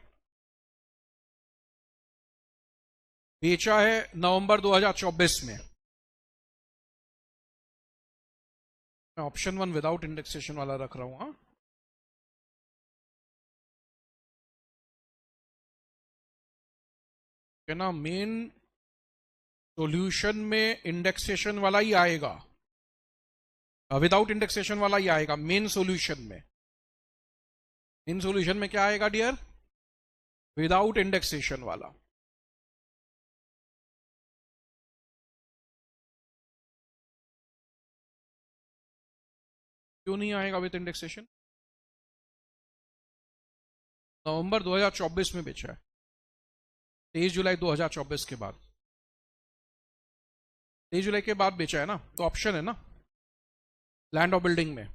बेचा है नवंबर 2024 में। मैं ऑप्शन 1 विदाउट इंडेक्सेशन वाला रख रहा हूं। हाँ, है ना, मेन सॉल्यूशन में इंडेक्सेशन वाला ही आएगा, विदाउट इंडेक्सेशन वाला ही आएगा मेन सॉल्यूशन में। मेन सॉल्यूशन में क्या आएगा डियर? विदाउट इंडेक्सेशन वाला। क्यों नहीं आएगा विद इंडेक्सेशन? नवंबर 2024 में बेचा है, 23 जुलाई 2024 के बाद। 23 जुलाई के बाद बेचा है ना, तो ऑप्शन है ना लैंड और बिल्डिंग में।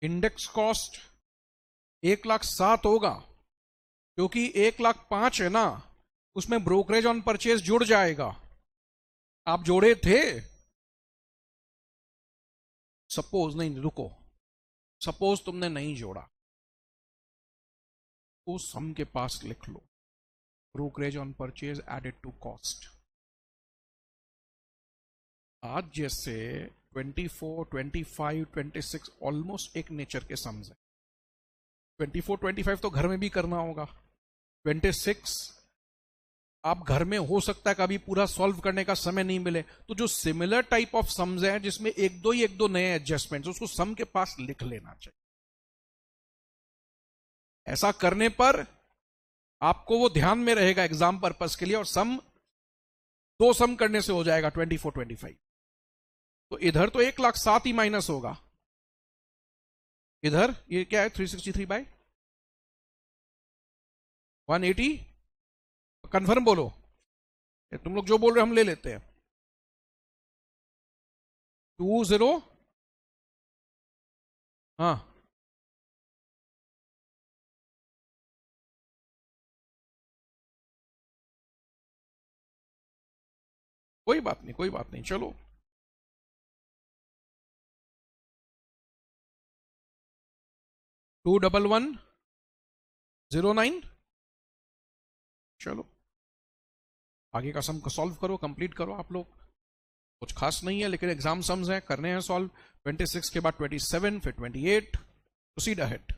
इंडेक्स कॉस्ट 1,07,000 होगा, क्योंकि 1,05,000 है ना, उसमें ब्रोकरेज ऑन परचेज जुड़ जाएगा। आप जोड़े थे? सपोज, नहीं रुको, सपोज तुमने नहीं जोड़ा तो सम के पास लिख लो, brokerage on purchase added to cost. आज जैसे 24, 25, 26 ऑलमोस्ट एक नेचर के सम्स है। 24, 25 तो घर में भी करना होगा। 26 आप घर में हो सकता है कभी पूरा सॉल्व करने का समय नहीं मिले, तो जो सिमिलर टाइप ऑफ सम्स हैं जिसमें एक दो नए एडजस्टमेंट्स, उसको सम के पास लिख लेना चाहिए। ऐसा करने पर आपको वो ध्यान में रहेगा एग्जाम पर्पस के लिए, और सम 2 सम करने से हो जाएगा 24, 25। तो इधर तो 1,07,000 ही माइनस होगा, इधर ये क्या है 363/180। कंफर्म बोलो, तुम लोग जो बोल रहे हो हम ले लेते हैं। 20, हाँ कोई बात नहीं, कोई बात नहीं, चलो। 21109, चलो आगे का सम को सॉल्व करो, कंप्लीट करो आप लोग। कुछ खास नहीं है, लेकिन एग्जाम सम्स हैं, करने हैं सॉल्व। 26 के बाद 27, फिर 28, प्रोसीड अहेड।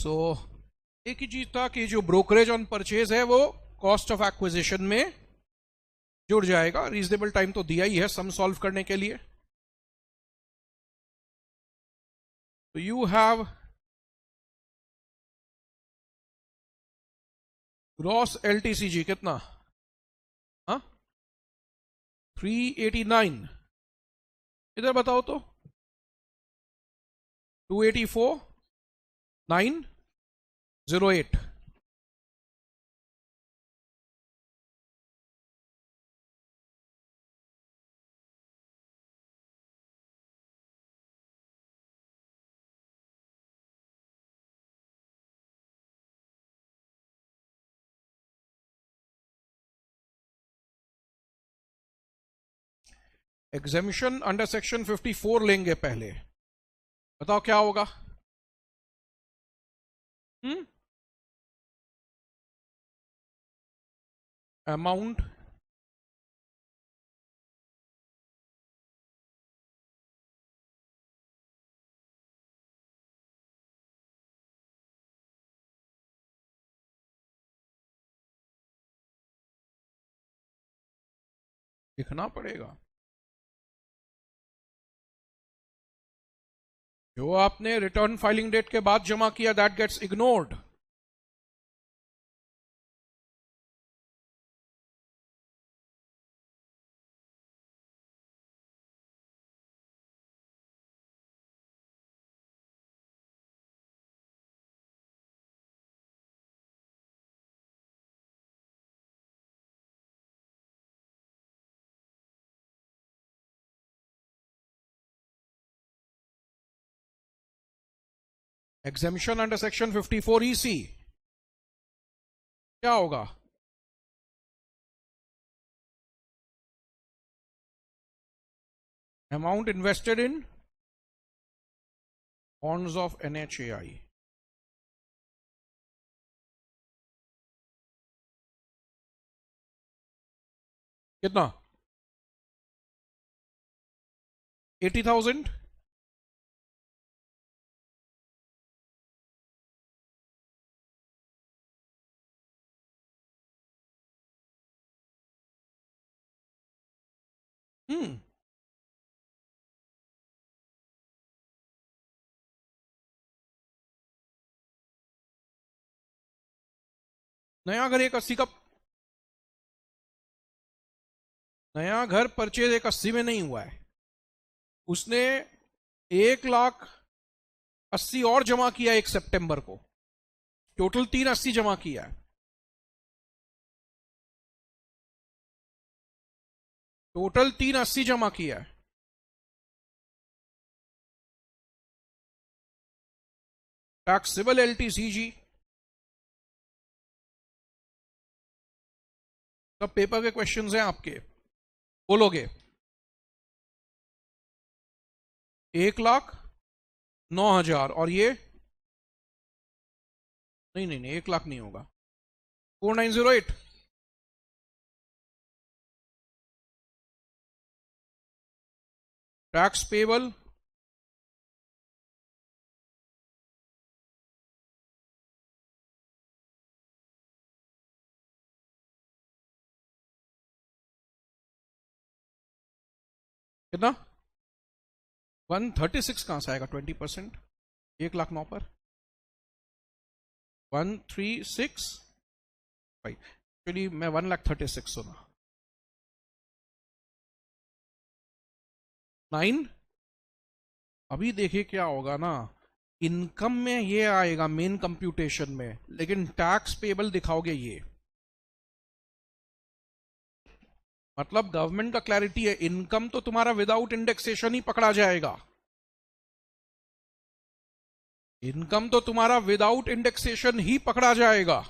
सो एक ही चीज था कि जो ब्रोकरेज ऑन परचेज है वो कॉस्ट ऑफ एक्विजिशन में जुड़ जाएगा। रीजनेबल टाइम तो दिया ही है सम सॉल्व करने के लिए। तो यू हैव ग्रॉस एलटीसीजी कितना? हाँ, 389। इधर बताओ तो, 284,908। एग्जेम्पशन अंडर सेक्शन 54 लेंगे पहले, बताओ क्या होगा? अमाउंट लिखना पड़ेगा। जो आपने रिटर्न फाइलिंग डेट के बाद जमा किया that gets ignored. Exemption under section 54 EC क्या होगा? Amount invested in bonds of NHAI। कितना? 80,000। नया घर एक 80 का, नया घर परचेज एक 80 में नहीं हुआ है, उसने 1,80,000 और जमा किया 1 सितंबर को, टोटल 380 जमा किया है। टोटल 380 जमा किया है। टैक्सेबल LTCG सब पेपर के क्वेश्चंस हैं आपके, बोलोगे 1,09,000 और ये नहीं नहीं नहीं 1,00,000 नहीं होगा, 4908। टैक्स पेबल कितना? 136 कहां से आएगा 20%? 1,09,000 पर 136 भाई, एक्चुअली मैं 1,36,000 सुना। 9 अभी देखिए क्या होगा ना, इनकम में ये आएगा मेन कंप्यूटेशन में, लेकिन टैक्स पेबल दिखाओगे ये, मतलब गवर्नमेंट का क्लैरिटी है, इनकम तो तुम्हारा विदाउट इंडेक्सेशन ही पकड़ा जाएगा। इनकम तो तुम्हारा विदाउट इंडेक्सेशन ही पकड़ा जाएगा।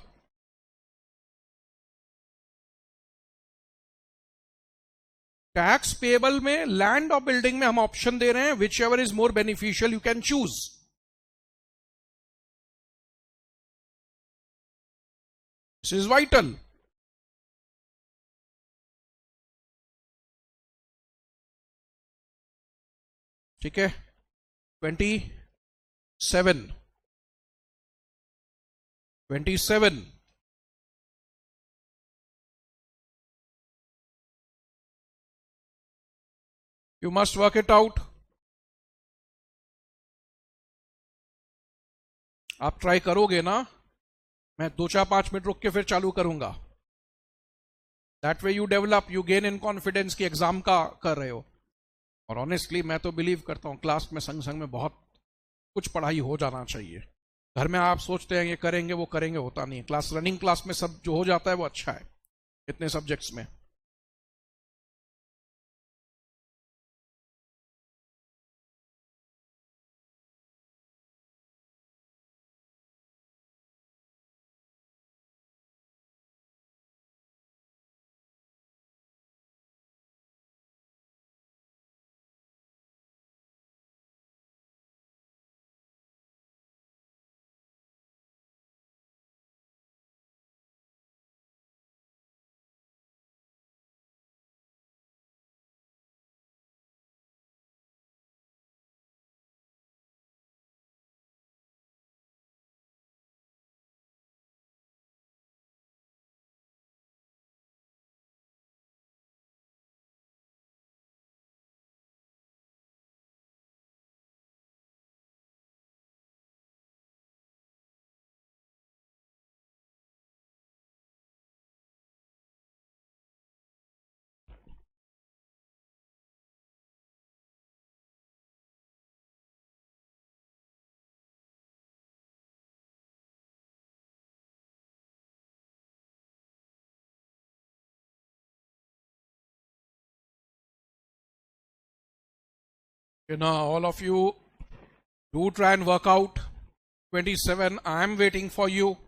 टैक्स पेबल में लैंड और बिल्डिंग में हम ऑप्शन दे रहे हैं, which ever is more beneficial you can choose. This is vital. ठीक है, 27 27. You must work it out. आप ट्राई करोगे ना? मैं 2-4-5 मिनट रुक के फिर चालू करूंगा. That way you develop, you gain in confidence कि एग्जाम का कर रहे हो. और ऑनेस्टली मैं तो बिलीव करता हूं क्लास में संग संग में बहुत कुछ पढ़ाई हो जाना चाहिए. घर में आप सोचते हैं ये करेंगे वो करेंगे, होता नहीं है. क्लास, रनिंग क्लास में सब जो हो जाता है वो अच्छा है इतने सब्जेक्ट्स में. You know, all of you do try and work out. 27, I am waiting for you.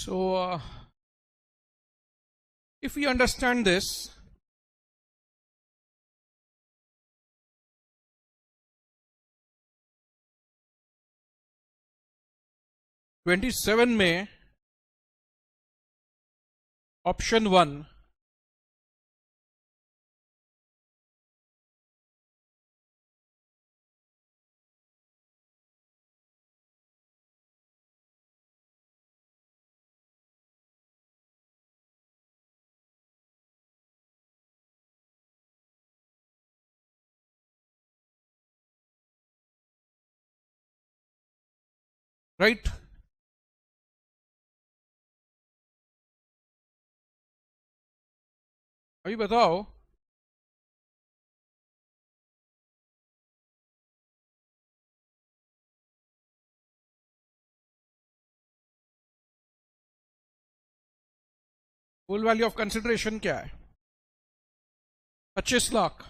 So, if we understand this, (27) में ऑप्शन 1 राइट? अभी बताओ, फुल वैल्यू ऑफ कंसिडरेशन क्या है? 25 lakh,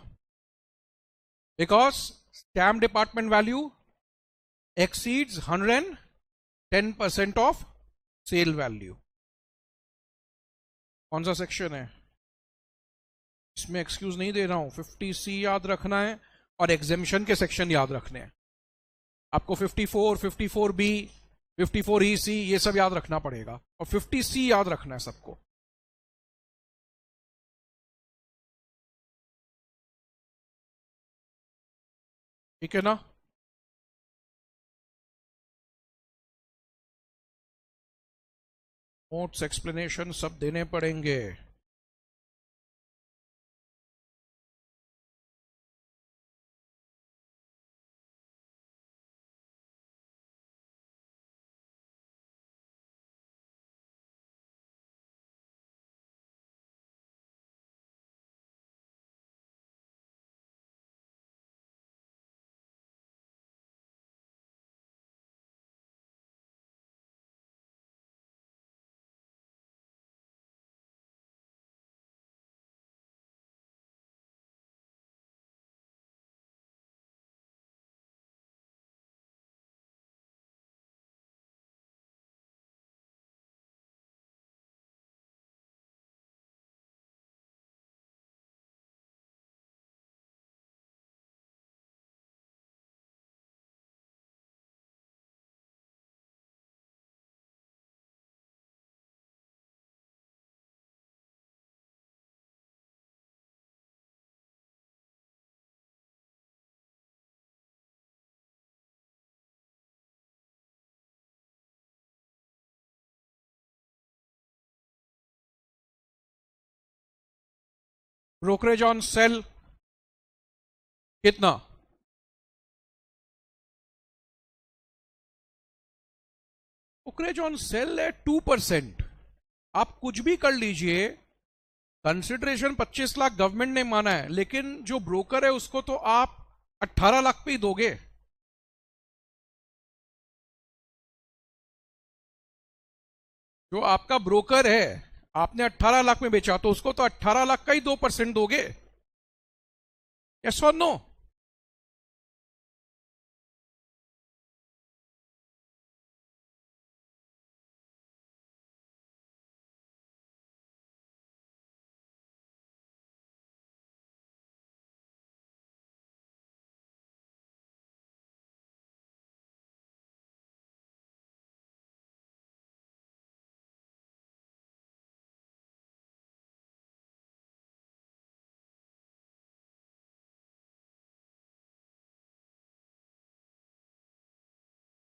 because stamp department value exceeds 110% of sale value. कौन सा section है? इसमें excuse नहीं दे रहा हूं, 50C याद रखना है और एग्जेम्पशन के सेक्शन याद रखने हैं आपको। 54, 54B, 54EC ये सब याद रखना पड़ेगा और 50C याद रखना है सबको। ठीक है ना? नोट्स, एक्सप्लेनेशन सब देने पड़ेंगे। ब्रोकरेज ऑन सेल कितना? ब्रोकरेज ऑन सेल है 2%। आप कुछ भी कर लीजिए, कंसिडरेशन 25 लाख गवर्नमेंट ने माना है, लेकिन जो ब्रोकर है उसको तो आप 18 लाख पे ही दोगे। जो आपका ब्रोकर है, आपने 18 लाख में बेचा तो उसको तो 18 लाख का ही 2% दोगे। यस और नो?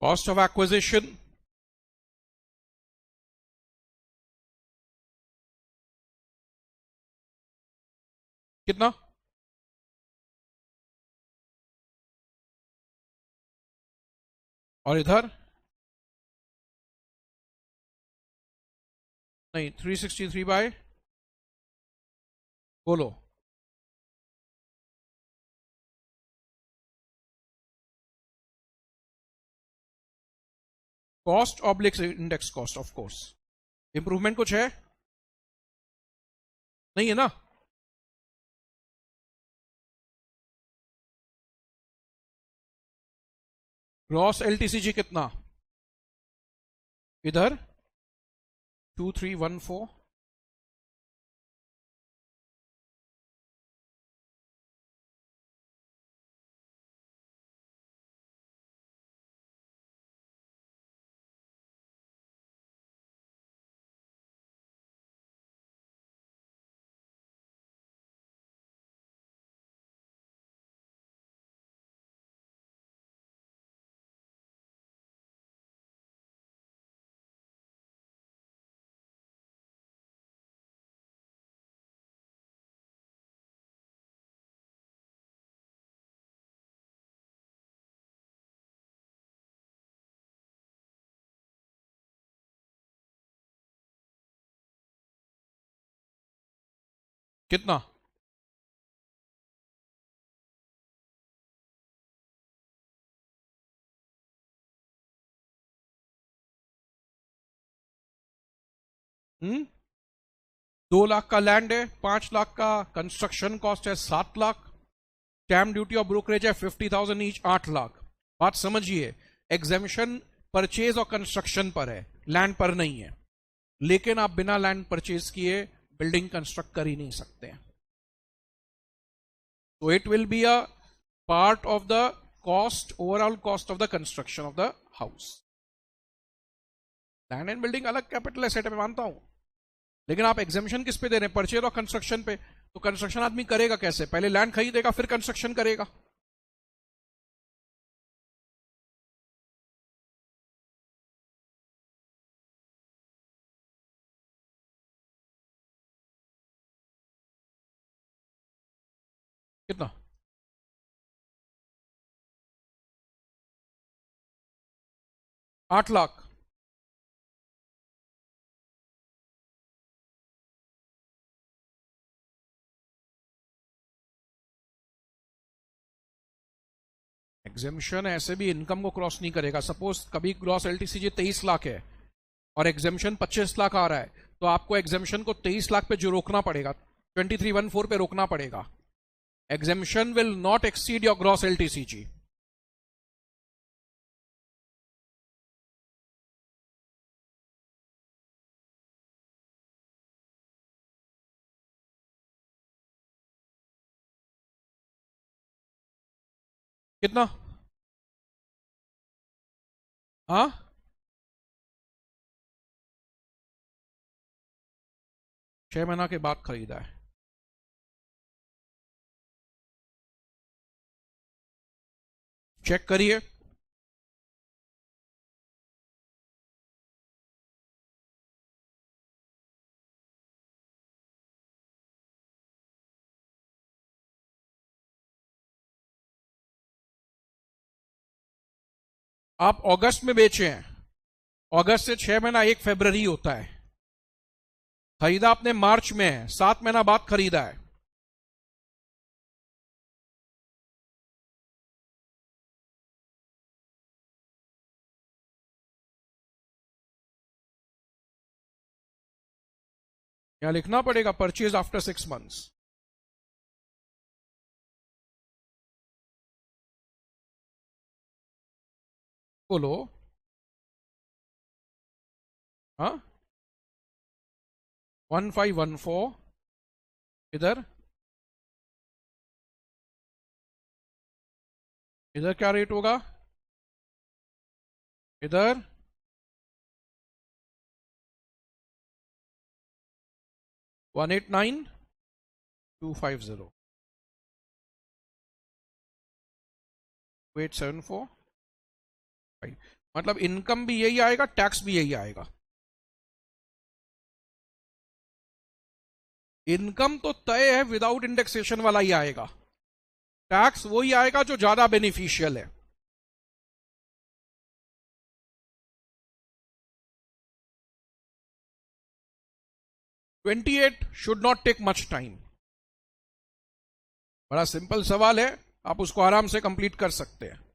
कॉस्ट ऑफ एक्विजिशन कितना? और इधर नहीं, 363 बाय, बोलो। Cost oblique index cost, of course. Improvement कुछ है? नहीं है ना? ग्रॉस एलटीसीजी कितना? इधर 2314 कितना? हम्म 2 लाख का लैंड है, 5 लाख का कंस्ट्रक्शन कॉस्ट है, 7 लाख स्टैम्प ड्यूटी और ब्रोकरेज है 50,000 ईच, 8 लाख। बात समझिए, एग्जेम्पशन परचेज और कंस्ट्रक्शन पर है, लैंड पर नहीं है। लेकिन आप बिना लैंड परचेज किए बिल्डिंग कंस्ट्रक्ट कर ही नहीं सकते हैं। तो it will be a part of the cost, overall cost of the construction of the house. Land and building अलग कैपिटल एसेट है, मैं मानता हूं, लेकिन आप एग्जामिशन किस पे दे रहे हैं? परचेज और कंस्ट्रक्शन पे। तो कंस्ट्रक्शन आदमी करेगा कैसे? पहले लैंड खरीदेगा फिर कंस्ट्रक्शन करेगा। कितना? 8 लाख। एग्जामिशन ऐसे भी इनकम को क्रॉस नहीं करेगा। सपोज कभी ग्रॉस एलटीसीजी 23 लाख है और एग्जामिशन 25 लाख आ रहा है, तो आपको एग्जामिशन को 23 लाख पे जो रोकना पड़ेगा, 2314 पे रोकना पड़ेगा। Exemption will not exceed your gross LTCG. कितना? हाँ, 6 महीना के बाद खरीदा है। चेक करिए। आप अगस्त में बेचे हैं, अगस्त से 6 महीना 1 फरवरी होता है। खरीदा आपने मार्च में है, 7 महीना बाद खरीदा है। यहां लिखना पड़ेगा परचेज आफ्टर 6 मंथ्स। बोलो। हाँ, 1514 इधर, इधर क्या रेट होगा? इधर 189250, 8745। मतलब इनकम भी यही आएगा, टैक्स भी यही आएगा। इनकम तो तय है, विदाउट इंडेक्सेशन वाला ही आएगा। टैक्स वही आएगा जो ज्यादा बेनिफिशियल है। 28 should not take much time. बड़ा सिंपल सवाल है, आप उसको आराम से कंप्लीट कर सकते हैं।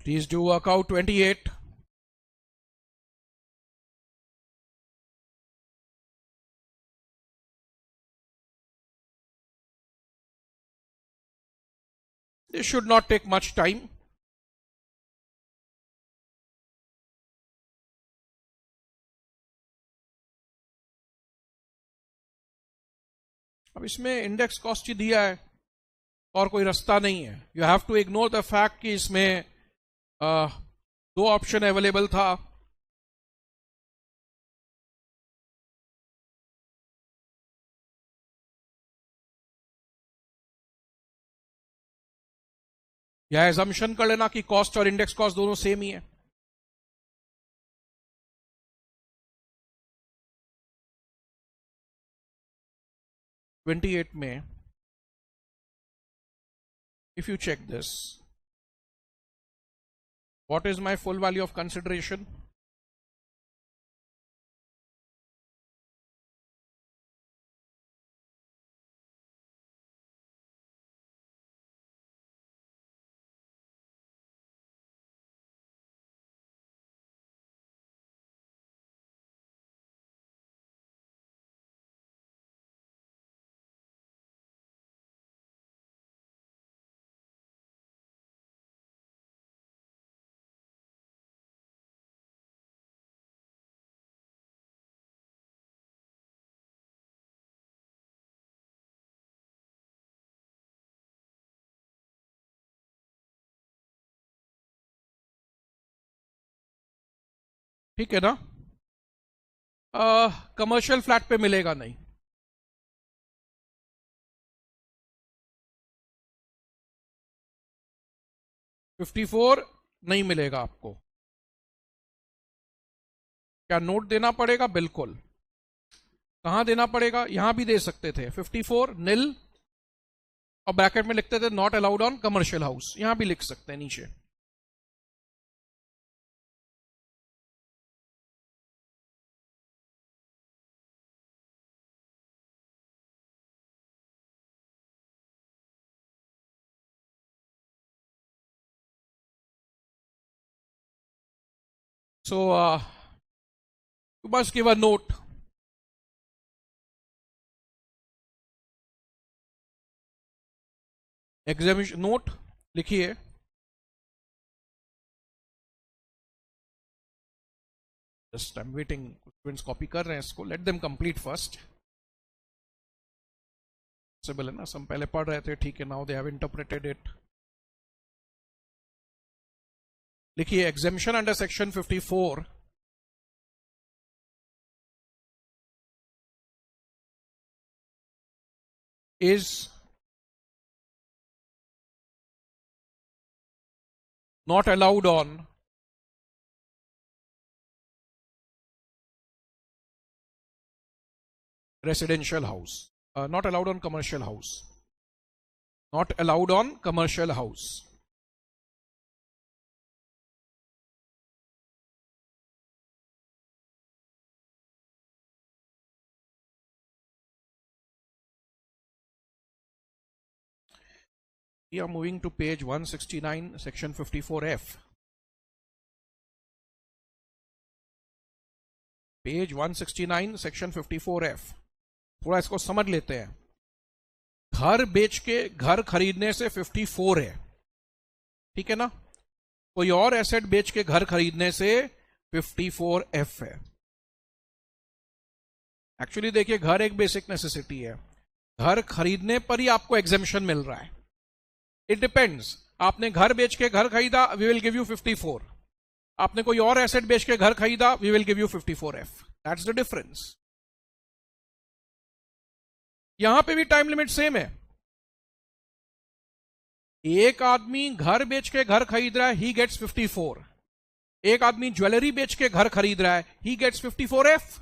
Please do work out 28. This should not take much time. अब इसमें इंडेक्स कॉस्ट ही दिया है और कोई रास्ता नहीं है. You have to ignore the fact कि इसमें दो ऑप्शन अवेलेबल था. या एजम्पशन कर लेना कि कॉस्ट और इंडेक्स कॉस्ट दोनों सेम ही है. $28 में if you check this, what is my full value of consideration? ठीक है ना. कमर्शियल फ्लैट पे मिलेगा नहीं. $54 नहीं मिलेगा आपको. क्या नोट देना पड़ेगा? बिल्कुल. कहां देना पड़ेगा? यहां भी दे सकते थे. 54 नील और ब्रैकेट में लिखते थे not allowed on commercial house. यहां भी लिख सकते हैं नीचे. So you must give a note. Examination note लिखिए. Just I'm waiting. Students copy कर रहे हैं इसको. Let them complete first. Possible है ना. सब पहले पढ़ रहे थे. ठीक है. Now they have interpreted it. लिखिए exemption under section 54 is not allowed on residential house. Not allowed on commercial house. Not allowed on commercial house. We are moving to page 169, section 54F. Page 169, section 54F. थोड़ा इसको समझ लेते हैं. घर बेच के घर खरीदने से 54 है. ठीक है ना. कोई और एसेट बेच के घर खरीदने से 54F है. एक्चुअली देखिए घर एक बेसिक नेसेसिटी है. घर खरीदने पर ही आपको एग्जेम्पशन मिल रहा है. It depends. आपने घर बेच के घर खरीदा, वी विल गिव यू 54. आपने कोई और एसेट बेच के घर खरीदा, we will give you 54F. That's the difference. यहां पे भी टाइम लिमिट सेम है. एक आदमी घर बेच के घर खरीद रहा है, ही गेट्स 54. एक आदमी ज्वेलरी बेच के घर खरीद रहा है, he gets 54F.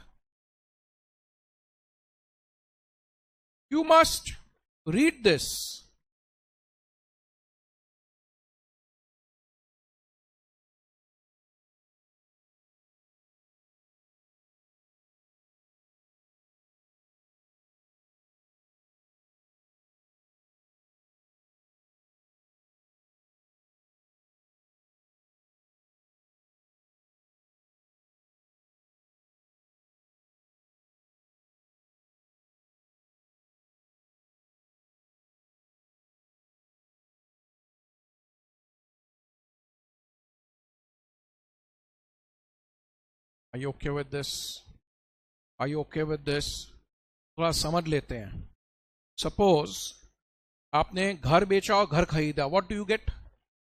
You must read this. Are you okay with this? Are you okay with this? थोड़ा समझ लेते हैं. सपोज आपने घर बेचा और घर खरीदा, व्हाट डू यू गेट?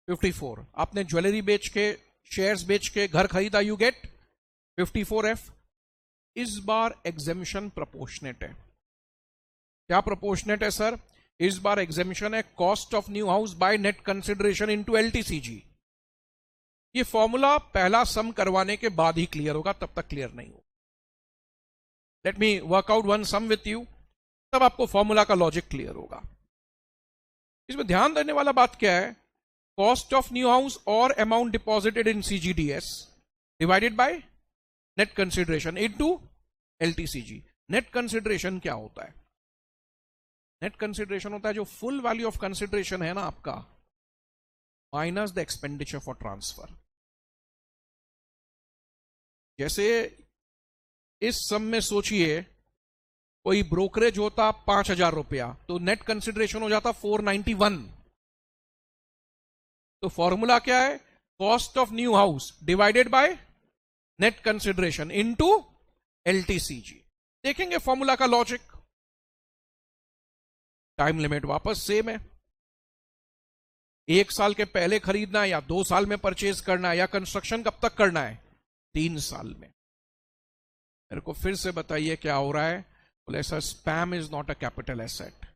54. आपने ज्वेलरी बेच के, शेयर्स बेच के घर खरीदा, यू गेट 54F. इस बार एग्जेम्पशन प्रोपोर्शनेट है. क्या प्रोपोर्शनेट है सर? इस बार एग्जेम्पशन है cost of new house by net consideration into LTCG. ये फॉर्मूला पहला सम करवाने के बाद ही क्लियर होगा, तब तक क्लियर नहीं होगा. Let me work out one sum with you, तब आपको फॉर्मूला का लॉजिक क्लियर होगा. इसमें ध्यान देने वाला बात क्या है? कॉस्ट ऑफ न्यू हाउस और amount deposited in CGDS divided by net consideration into LTCG. Net consideration क्या होता है? नेट कंसिडरेशन होता है जो फुल वैल्यू ऑफ कंसिडरेशन है ना आपका, minus the expenditure for transfer. जैसे इस सम में सोचिए कोई ब्रोकरेज होता 5,000 रुपया, तो नेट कंसिडरेशन हो जाता 491. तो फॉर्मूला क्या है? Cost of new house divided by net consideration into LTCG. देखेंगे फॉर्मूला का लॉजिक. टाइम लिमिट वापस सेम है. 1 साल के पहले खरीदना है या 2 साल में परचेज करना है, या कंस्ट्रक्शन कब तक करना है? 3 साल में. मेरे को फिर से बताइए क्या हो रहा है? बोले sir spam is not a capital asset.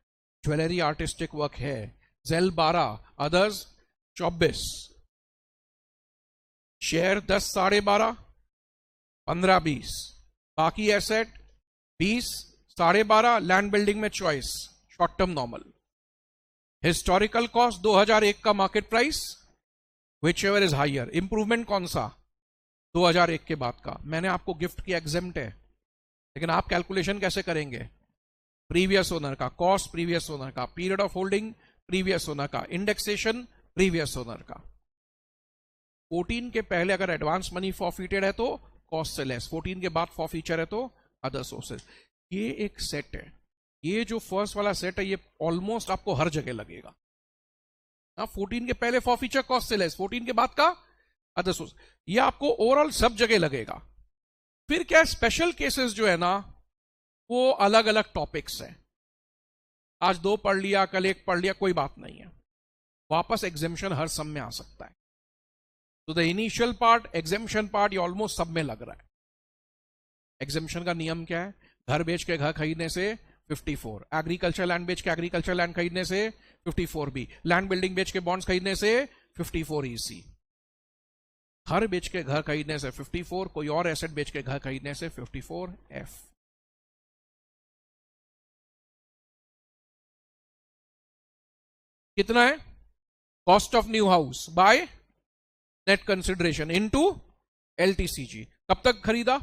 Jewellery artistic work है. जेल 12, अदर्स 24, शेयर 10, 12.5, 15, 20, बाकी एसेट 20, 12.5, लैंड बिल्डिंग में choice, short term normal. Historical cost 2001 का market price, which ever is higher. Improvement कौन सा? 2001 के बाद का. मैंने आपको गिफ्ट की एग्जेम्प्ट है, लेकिन आप कैलकुलेशन कैसे करेंगे? प्रीवियस ओनर का कॉस्ट, प्रीवियस ओनर का period of holding, previous owner का इंडेक्सेशन, प्रीवियस ओनर का. 14 के पहले अगर एडवांस मनी फॉरफिटेड है तो कॉस्ट से लेस, 14 के बाद फॉरफीचर है तो अदर सोर्सेज. ये एक सेट है. ये जो फर्स्ट वाला सेट है ये ऑलमोस्ट आपको हर जगह लगेगा. 14 के पहले फॉरफीचर कॉस्ट से लेस, 14 के बाद का अदर सोर्स. ये आपको ओवरऑल सब जगह लगेगा. फिर क्या स्पेशल केसेस जो है ना वो अलग अलग टॉपिक्स हैं. आज 2 पढ़ लिया, कल 1 पढ़ लिया, कोई बात नहीं है. वापस एग्जेम्पशन हर सब में आ सकता है. तो the initial part, exemption part, ये ऑलमोस्ट सब में लग रहा है. एग्जेम्पशन का नियम क्या है? घर बेच के घर खरीदने से 54, एग्रीकल्चर लैंड बेच के एग्रीकल्चर लैंड खरीदने से 54B, लैंड बिल्डिंग बेच के बॉन्ड्स खरीदने से 54EC. घर बेच के घर खरीदने से 54, कोई और एसेट बेच के घर खरीदने से 54F. कितना है? Cost of new house by net consideration into LTCG. कब तक खरीदा?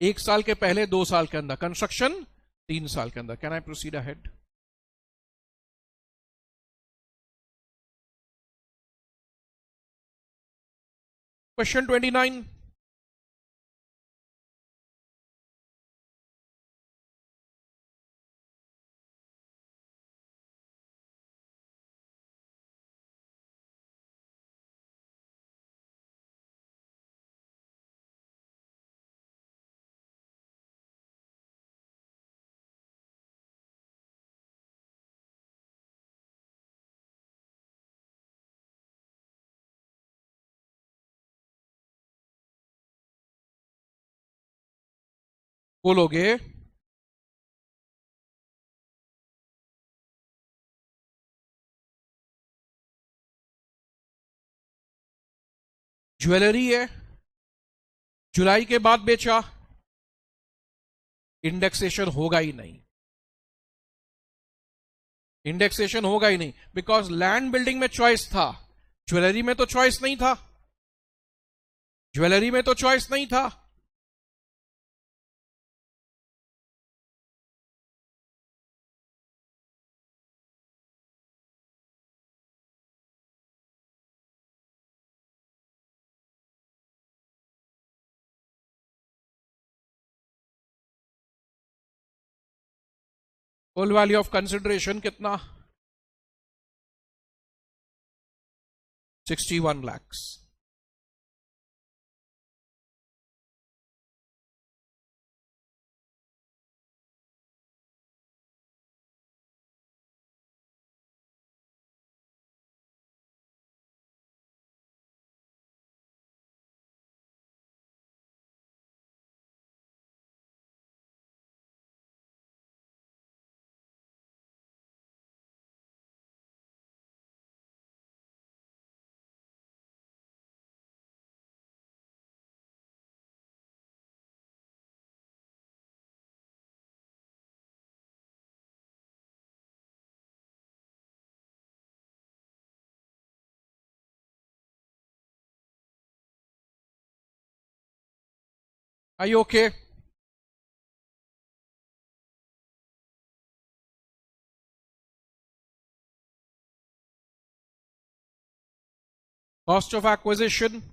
1 साल के पहले, 2 साल के अंदर. कंस्ट्रक्शन 3 साल के अंदर. Can I proceed ahead? Question 29. बोलोगे ज्वेलरी है, जुलाई के बाद बेचा, इंडेक्सेशन होगा ही नहीं. इंडेक्सेशन होगा ही नहीं बिकॉज लैंड बिल्डिंग में चॉइस था, ज्वेलरी में तो चॉइस नहीं था. ज्वेलरी में तो चॉइस नहीं था. फुल वैल्यू ऑफ कंसिडरेशन कितना? 61 lakhs. Are you okay? Cost of acquisition.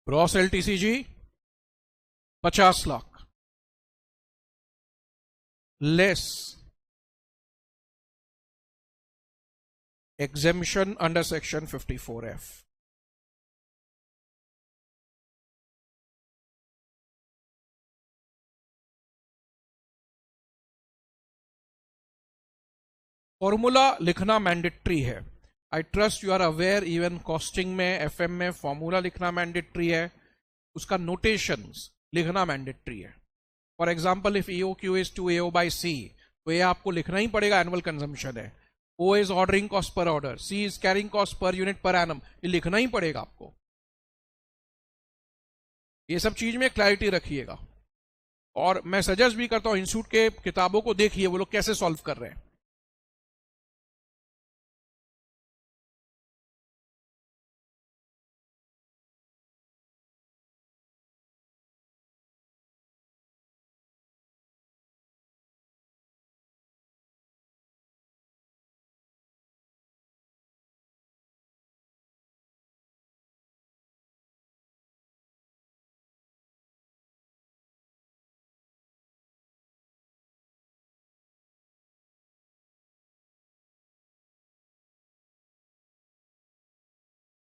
Gross LTCG 50 lakh less exemption under section 54F. Formula लिखना मैंडेटरी है. I trust you are aware even costing में FM में फॉर्मूला लिखना मैंडेटरी है, उसका नोटेशंस लिखना mandatory है. For example if EOQ is two AO by C, तो ये आपको लिखना ही पड़ेगा एनुअल कंजम्पशन है. O is ordering cost per order, C is carrying cost per unit per annum, ये लिखना ही पड़ेगा आपको. ये सब चीज में क्लैरिटी रखिएगा. और मैं सजेस्ट भी करता हूं इंस्टीट्यूट के किताबों को देखिए वो लोग कैसे सॉल्व कर रहे हैं.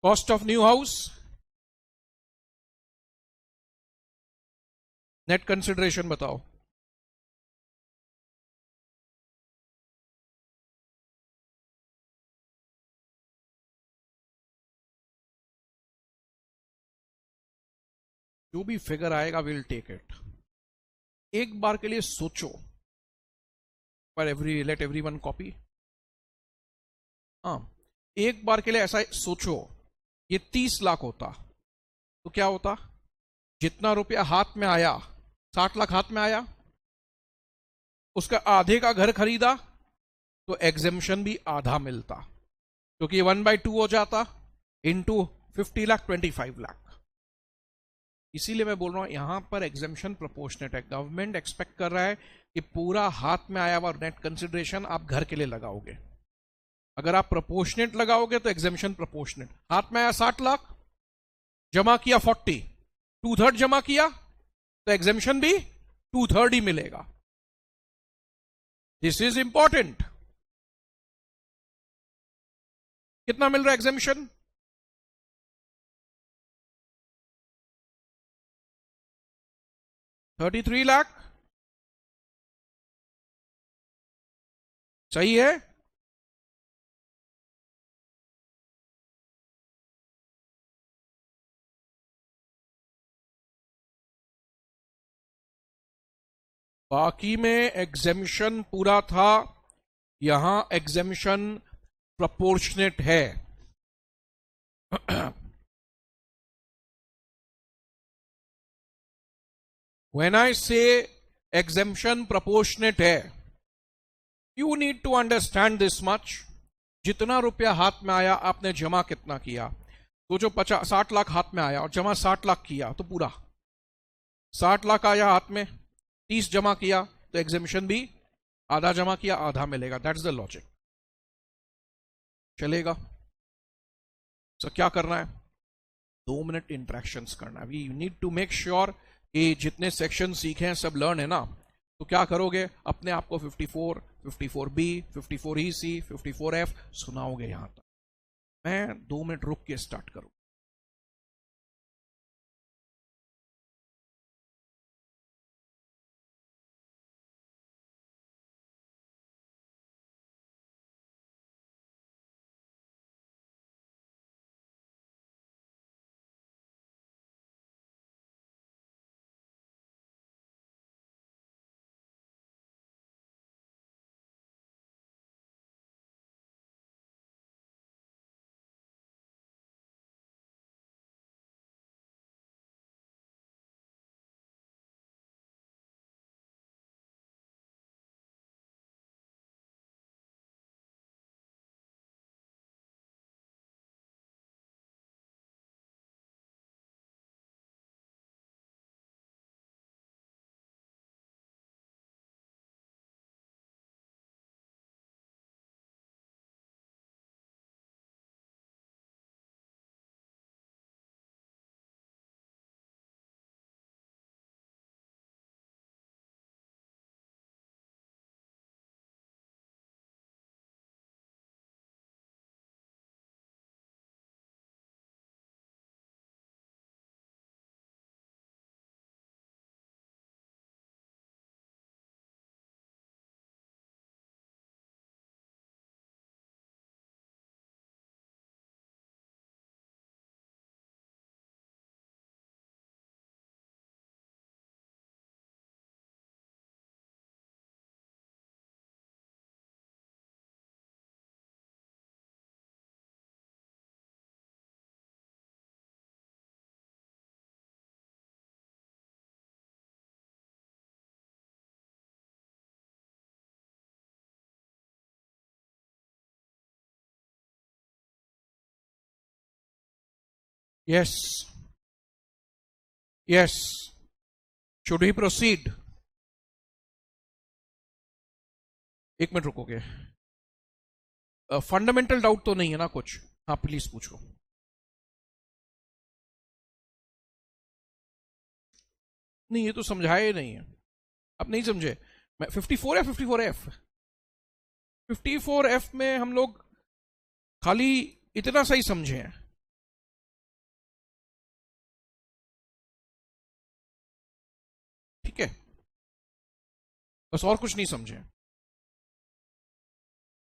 Cost of new house, net consideration बताओ. जो भी फिगर आएगा विल टेक इट. एक बार के लिए सोचो, पर लेट एवरीवन कॉपी. हाँ, एक बार के लिए ऐसा सोचो, ये 30 लाख होता तो क्या होता. जितना रुपया हाथ में आया, 60 लाख हाथ में आया, उसका आधे का घर खरीदा तो एग्जेम्पशन भी आधा मिलता, क्योंकि 1/2 हो जाता इंटू 50 लाख 25 लाख. इसीलिए मैं बोल रहा हूं यहां पर एग्जेम्पशन प्रोपोर्शनेट है. गवर्नमेंट एक्सपेक्ट कर रहा है कि पूरा हाथ में आया हुआ नेट कंसिडरेशन आप घर के लिए लगाओगे. अगर आप प्रोपोर्शनेट लगाओगे तो एग्जेम्पशन प्रोपोर्शनेट. हाथ में आया 60 लाख, जमा किया 40, 2/3 जमा किया तो एग्जेम्पशन भी 2/3 ही मिलेगा. This is important. कितना मिल रहा है एग्जेम्पशन? 33 लाख. सही है. बाकी में एग्जेम्पशन पूरा था, यहां एग्जेम्पशन प्रोपोर्शनेट है. When I say exemption proportionate है, you need to understand this much. जितना रुपया हाथ में आया आपने जमा कितना किया, तो जो 60 लाख हाथ में आया और जमा 60 लाख किया तो पूरा 60 लाख आया हाथ में, 30 जमा किया तो एग्जेम्पशन भी आधा जमा किया आधा मिलेगा. That's the logic. चलेगा. सो क्या करना है, 2 मिनट इंटरेक्शंस करना है. We need to make sure कि जितने सेक्शन सीखे हैं सब लर्न है ना. तो क्या करोगे, अपने आप को 54, 54B, 54EC, 54F सुनाओगे. यहां तक मैं 2 मिनट रुक के स्टार्ट करूं. Yes, yes, should he proceed? एक मिनट रुकोगे? फंडामेंटल डाउट तो नहीं है ना कुछ? हाँ प्लीज पूछो। नहीं, ये तो समझाया ही नहीं है, आप नहीं समझे। मैं 54 है, 54F, 54F में हम लोग खाली इतना सही समझे हैं, ठीक है, बस और कुछ नहीं समझे।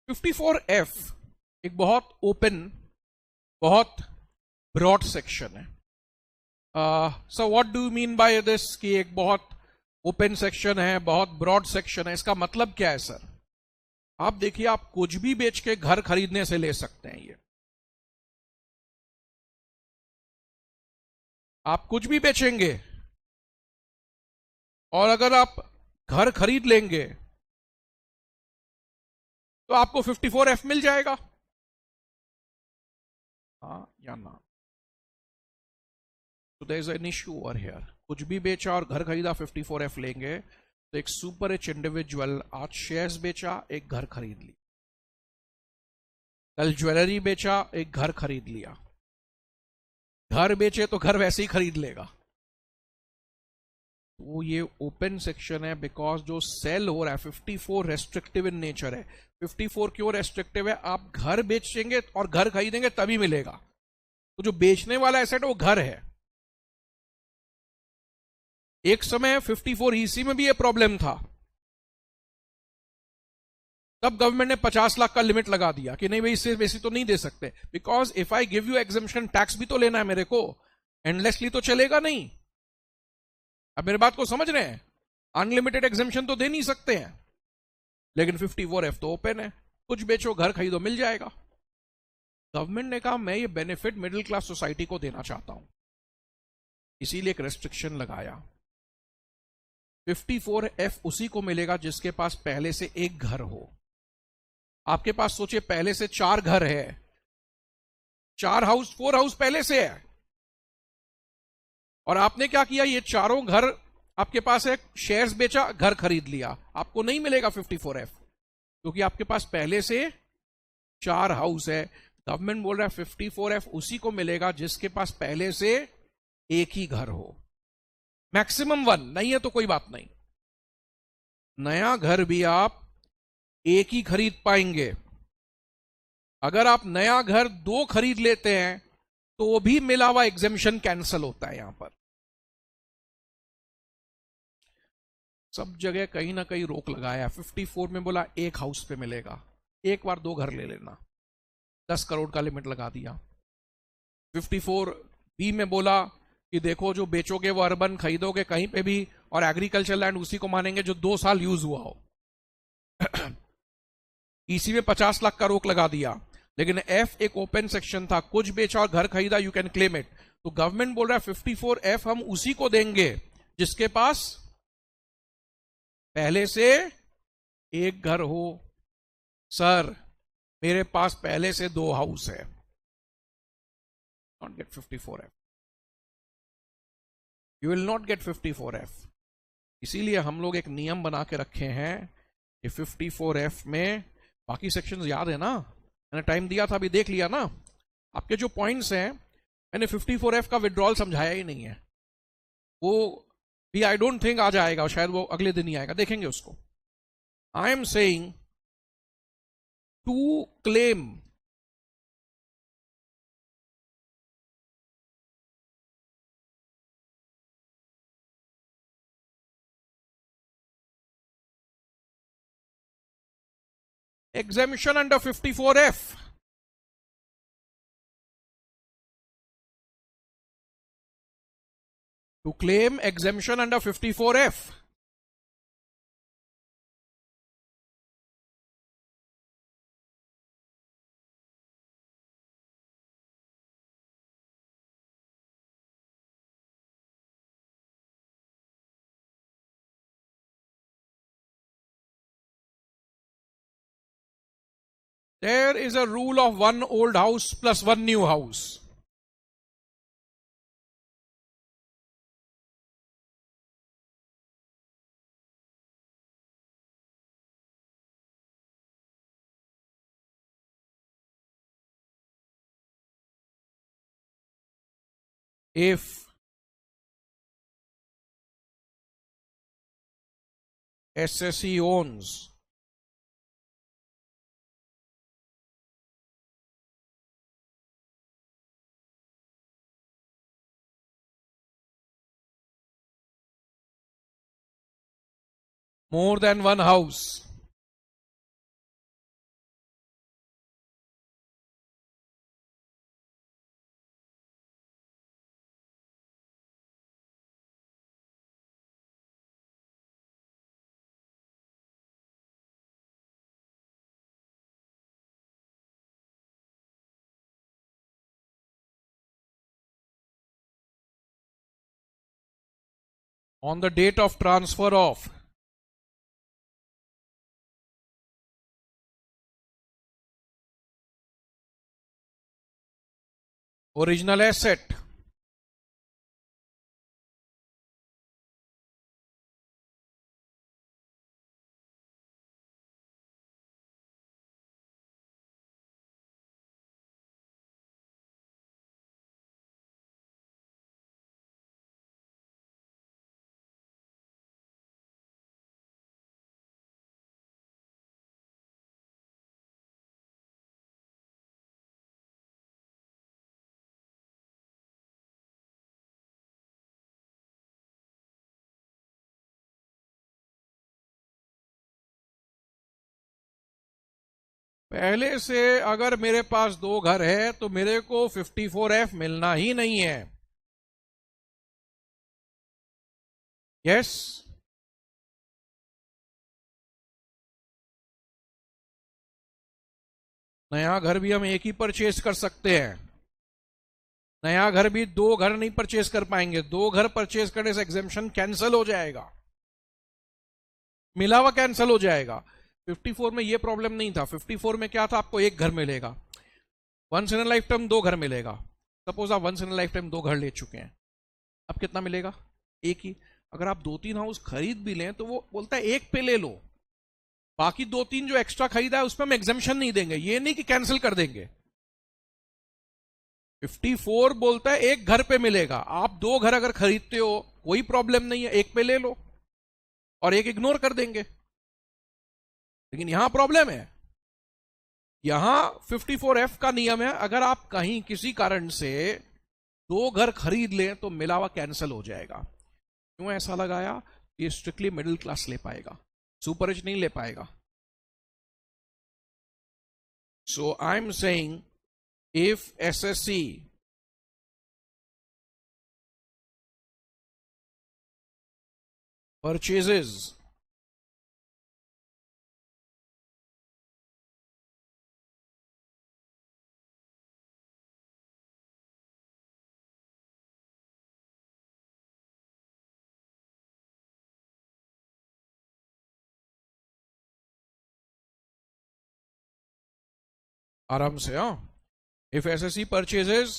54F एक बहुत ओपन, बहुत ब्रॉड सेक्शन है। So what do you mean by this कि एक बहुत ओपन सेक्शन है, बहुत ब्रॉड सेक्शन है? इसका मतलब क्या है सर? आप देखिए, आप कुछ भी बेच के घर खरीदने से ले सकते हैं। ये आप कुछ भी बेचेंगे और अगर आप घर खरीद लेंगे तो आपको 54F मिल जाएगा, हाँ या ना? तो there is an issue over here. कुछ भी बेचा और घर खरीदा, 54F लेंगे। तो एक सुपर रिच इंडिविजुअल आज शेयर्स बेचा, एक घर खरीद ली, कल ज्वेलरी बेचा, एक घर खरीद लिया। घर बेचे तो घर वैसे ही खरीद लेगा। तो ये ओपन सेक्शन है, बिकॉज जो सेल हो रहा है 54 रेस्ट्रिक्टिव इन नेचर है। 54 क्यों रेस्ट्रिक्टिव है? आप घर बेचेंगे और घर खरीदेंगे तभी मिलेगा। तो जो बेचने वाला एसेट है वो घर है। एक समय 54EC में भी ये प्रॉब्लम था, तब गवर्नमेंट ने 50 लाख का लिमिट लगा दिया कि नहीं भाई, इससे बेसी तो नहीं दे सकते, because if I give you exemption, tax भी तो लेना है मेरे को, एंडलेसली तो चलेगा नहीं। अब मेरे बात को समझ रहे हैं? अनलिमिटेड एग्जम्पशन तो दे नहीं सकते हैं, लेकिन 54F तो ओपन है, कुछ बेचो घर खरीदो मिल जाएगा। गवर्नमेंट ने कहा मैं ये बेनिफिट मिडिल क्लास सोसाइटी को देना चाहता हूं, इसीलिए एक रेस्ट्रिक्शन लगाया। 54F उसी को मिलेगा जिसके पास पहले से एक घर हो। आपके पास सोचिए पहले से 4 घर है, 4 हाउस, 4 हाउस पहले से है, और आपने क्या किया, ये चारों घर आपके पास है, शेयर्स बेचा, घर खरीद लिया, आपको नहीं मिलेगा 54F, क्योंकि आपके पास पहले से 4 हाउस है। गवर्नमेंट बोल रहा है 54F उसी को मिलेगा जिसके पास पहले से एक ही घर हो, मैक्सिमम 1, नहीं है तो कोई बात नहीं। नया घर भी आप एक ही खरीद पाएंगे। अगर आप नया घर 2 खरीद लेते हैं तो वो भी मिला हुआ एग्जेम्पशन कैंसल होता है। यहां पर सब जगह कहीं ना कहीं रोक लगाया। 54 में बोला एक हाउस पे मिलेगा, एक बार 2 घर ले लेना, 10 करोड़ का लिमिट लगा दिया। 54B में बोला कि देखो जो बेचोगे वो अर्बन, खरीदोगे कहीं पे भी, और एग्रीकल्चर लैंड उसी को मानेंगे जो 2 साल यूज हुआ हो। इसी में 50 लाख का रोक लगा दिया। लेकिन F एक ओपन सेक्शन था, कुछ बेचा और घर खरीदा, यू कैन क्लेम इट। तो गवर्नमेंट बोल रहा है 54F हम उसी को देंगे जिसके पास पहले से एक घर हो। सर मेरे पास पहले से 2 हाउस है, not gate 54F, you will not gate 54F। इसीलिए हम लोग एक नियम बना के रखे हैं कि 54F में, बाकी सेक्शंस याद है ना, मैंने टाइम दिया था, अभी देख लिया ना आपके जो पॉइंट्स हैं। मैंने 54F का विड्रॉल समझाया ही नहीं है, वो भी आई डोंट थिंक आ जाएगा, शायद वो अगले दिन ही आएगा, देखेंगे उसको। I am saying to claim exemption under 54F, to claim exemption under 54F, there is a rule of 1 old house plus 1 new house. if SSE owns more than one house, on the date of transfer of original asset पहले से अगर मेरे पास दो घर है तो मेरे को 54F मिलना ही नहीं है। यस, नया घर भी हम एक ही परचेज कर सकते हैं। नया घर भी दो घर नहीं परचेज कर पाएंगे। दो घर परचेज करने से एग्जेम्पशन कैंसिल हो जाएगा, मिला हुआ कैंसिल हो जाएगा। 54 में ये प्रॉब्लम नहीं था। 54 में क्या था, आपको एक घर मिलेगा, वंस इन लाइफ टाइम दो घर मिलेगा। सपोज आप वंस इन लाइफ टाइम दो घर ले चुके हैं, अब कितना मिलेगा, एक ही। अगर आप दो तीन हाउस खरीद भी लें तो वो बोलता है एक पे ले लो, बाकी दो तीन जो एक्स्ट्रा खरीदा है उसमें हम एग्जेम्पशन नहीं देंगे। ये नहीं कि कैंसिल कर देंगे। 54 बोलता है एक घर पे मिलेगा। आप दो घर अगर खरीदते हो कोई प्रॉब्लम नहीं है, एक पे ले लो और एक इग्नोर कर देंगे। लेकिन यहां प्रॉब्लम है, यहां 54F का नियम है, अगर आप कहीं किसी कारण से दो घर खरीद लें तो मिला हुआ कैंसिल हो जाएगा। क्यों ऐसा लगाया, ये स्ट्रिक्टली मिडिल क्लास ले पाएगा, सुपर रिच नहीं ले पाएगा। So I am saying if SSE purchases आराम से, हाँ, if SSE purchases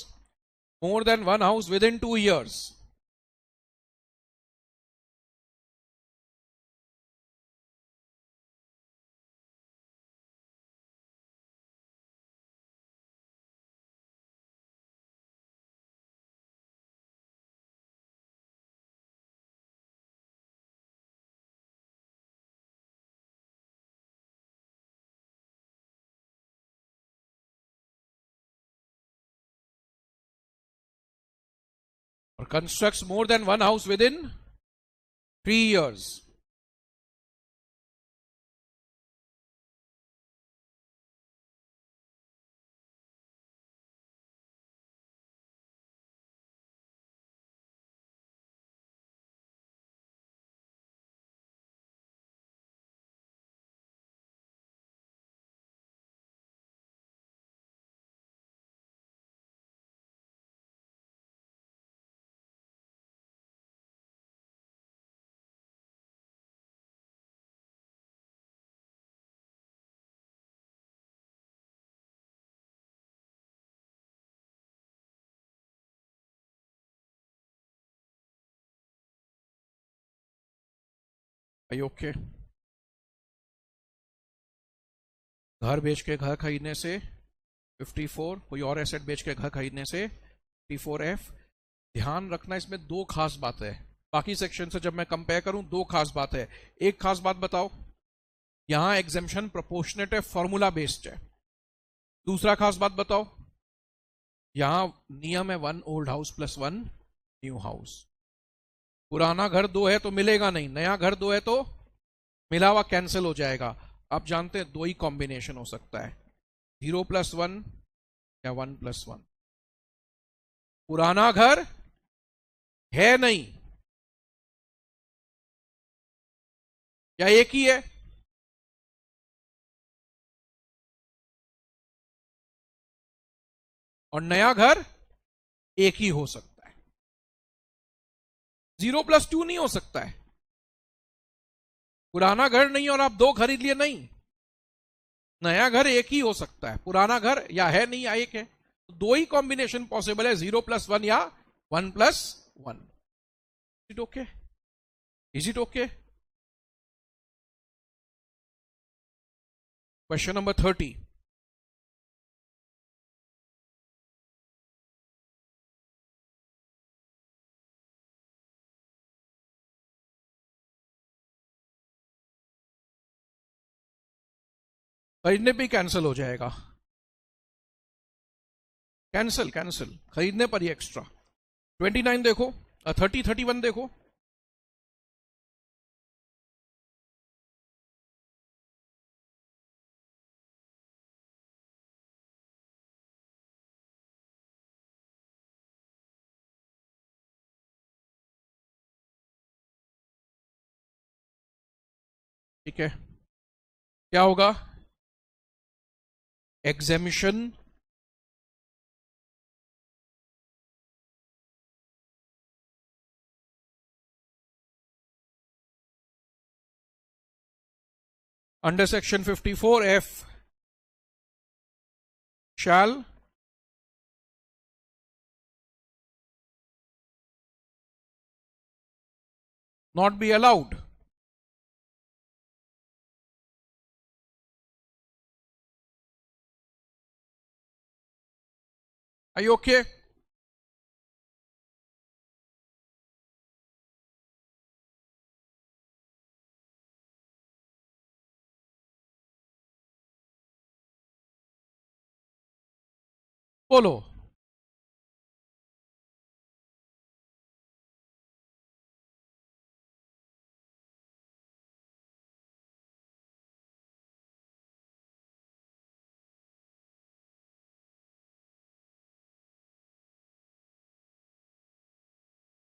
more than one house within 2 years, or constructs more than one house within 3 years, are you okay? घर बेच के घर खरीदने से 54, कोई और एसेट बेच के घर खरीदने से 54F, ध्यान रखना इसमें दो खास बात है, बाकी सेक्शन से जब मैं कंपेयर करूं दो खास बात है। एक खास बात बताओ, यहां एग्जेम्पशन प्रोपोर्शनेट है, फॉर्मूला बेस्ड है। दूसरा खास बात बताओ, यहां नियम है 1 old house plus 1 new house. पुराना घर 2 है तो मिलेगा नहीं, नया घर 2 है तो मिला हुआ कैंसिल हो जाएगा। आप जानते हैं 2 ही कॉम्बिनेशन हो सकता है, 0+1 या 1+1। पुराना घर है नहीं या एक ही है, और नया घर एक ही हो सकता है। 0+2 नहीं हो सकता है। पुराना घर नहीं और आप 2 खरीद लिए, नहीं। नया घर एक ही हो सकता है, पुराना घर या है नहीं या एक है। तो 2 ही कॉम्बिनेशन पॉसिबल है, 0+1 या 1+1। Is it okay? Is it okay? Question number 30। खरीदने पे ही कैंसिल हो जाएगा, कैंसिल कैंसिल, खरीदने पर ही एक्स्ट्रा। 29 देखो, 31 देखो। ठीक है, क्या होगा? Exemption under section 54F shall not be allowed। Are you okay? बोलो।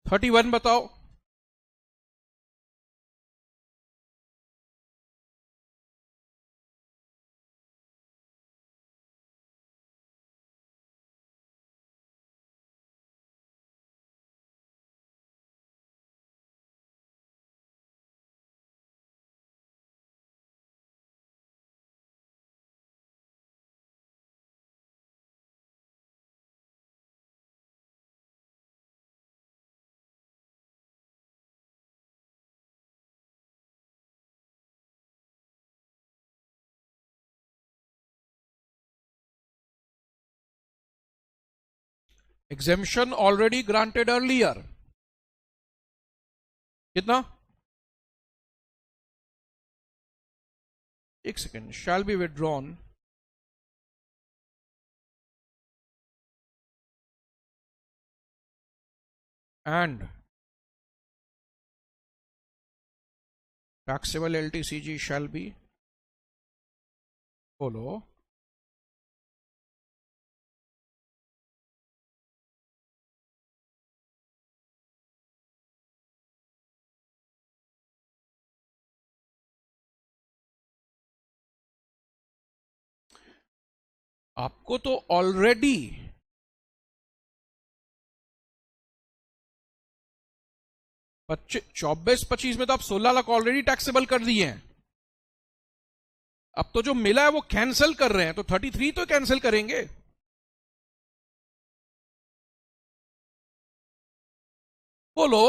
थर्टी वन बताओ। एग्जेम्पशन ऑलरेडी ग्रांटेड अर्लियर, कितना? एक second, shall be withdrawn and taxable LTCG shall be, बोलो। आपको तो ऑलरेडी 24-25 में तो आप 16 लाख ऑलरेडी टैक्सेबल कर दिए हैं। अब तो जो मिला है वो कैंसिल कर रहे हैं, तो 33 तो कैंसिल करेंगे। बोलो।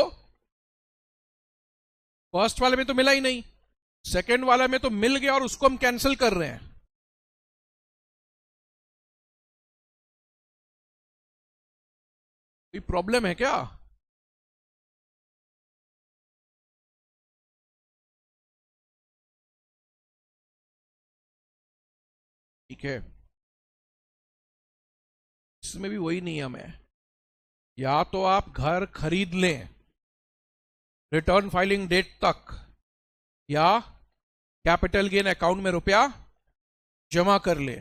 फर्स्ट वाले में तो मिला ही नहीं, सेकंड वाले में तो मिल गया और उसको हम कैंसिल कर रहे हैं। कोई प्रॉब्लम है क्या? ठीक है, इसमें भी वही नियम है, या तो आप घर खरीद लें रिटर्न फाइलिंग डेट तक, या कैपिटल गेन अकाउंट में रुपया जमा कर ले।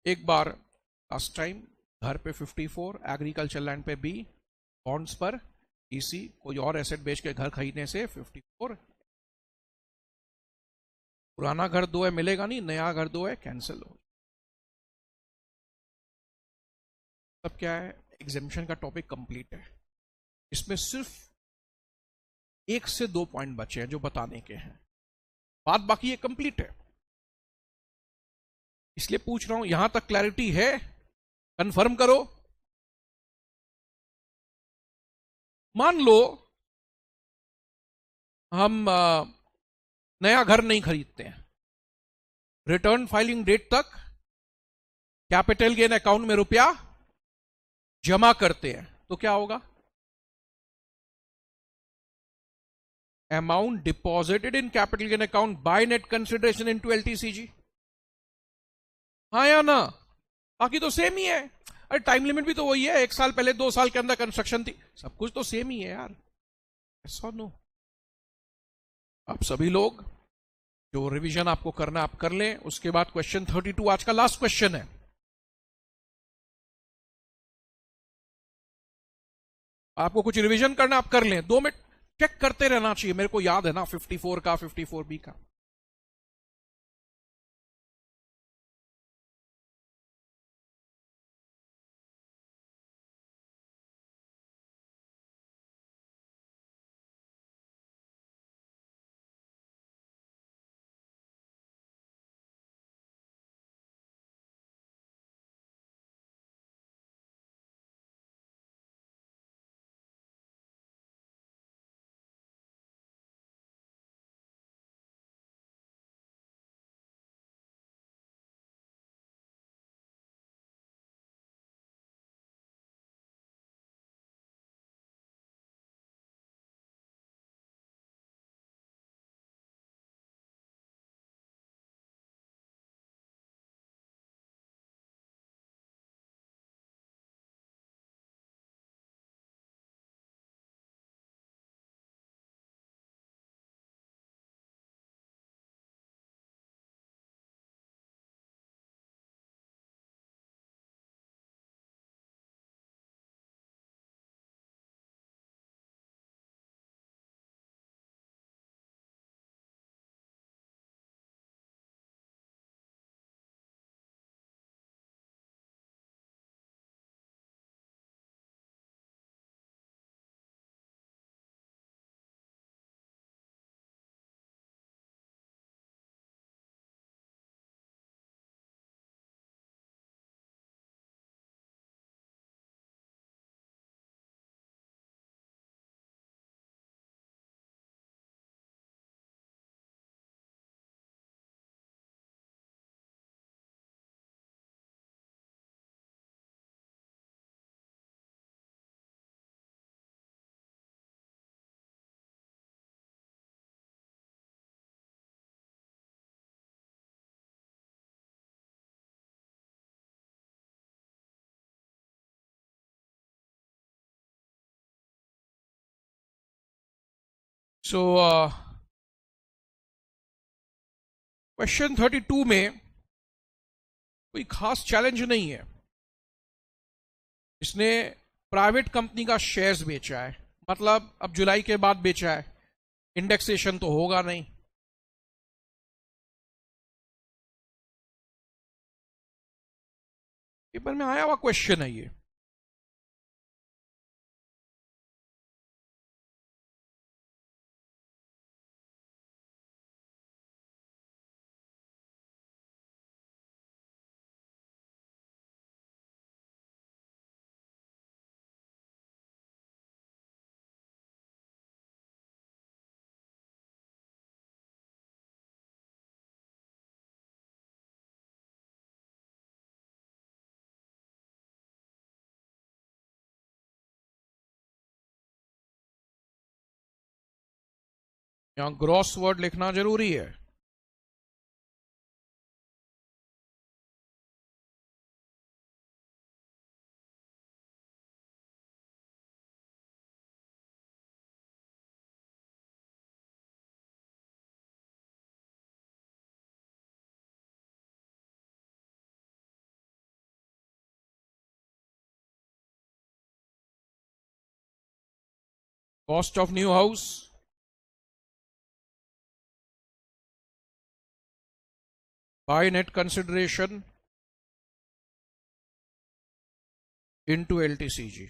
एक बार लास्ट टाइम घर पे 54, एग्रीकल्चर लैंड पे बी, बॉन्ड्स पर ईसी, कोई और एसेट बेच के घर खरीदने से 54, पुराना घर दो है मिलेगा नहीं, नया घर दो है कैंसिल हो। तब क्या है, एग्जेम्पशन का टॉपिक कंप्लीट है। इसमें सिर्फ 1 से 2 पॉइंट बचे हैं जो बताने के हैं, बात बाकी ये कंप्लीट है। इसलिए पूछ रहा हूं, यहां तक क्लैरिटी है? कंफर्म करो। मान लो हम नया घर नहीं खरीदते हैं, रिटर्न फाइलिंग डेट तक कैपिटल गेन अकाउंट में रुपया जमा करते हैं, तो क्या होगा? Amount deposited in capital gain account by net consideration into LTCG, हाँ या ना? बाकी तो सेम ही है। अरे टाइम लिमिट भी तो वही है, 1 साल पहले 2 साल के अंदर कंस्ट्रक्शन थी, सब कुछ तो सेम ही है यार। ऐसा नो, आप सभी लोग जो रिवीजन आपको करना आप कर लें। उसके बाद क्वेश्चन 32 आज का लास्ट क्वेश्चन है। आपको कुछ रिवीजन करना आप कर लें, 2 मिनट चेक करते रहना चाहिए, मेरे को याद है ना 54 का, 54B का। सो क्वेश्चन 32 में कोई खास चैलेंज नहीं है। इसने प्राइवेट कंपनी का शेयर्स बेचा है, मतलब अब जुलाई के बाद बेचा है, इंडेक्सेशन तो होगा नहीं। पेपर में आया हुआ क्वेश्चन है ये। यहां ग्रॉस वर्ड लिखना जरूरी है। Cost of new house, by net consideration into LTCG।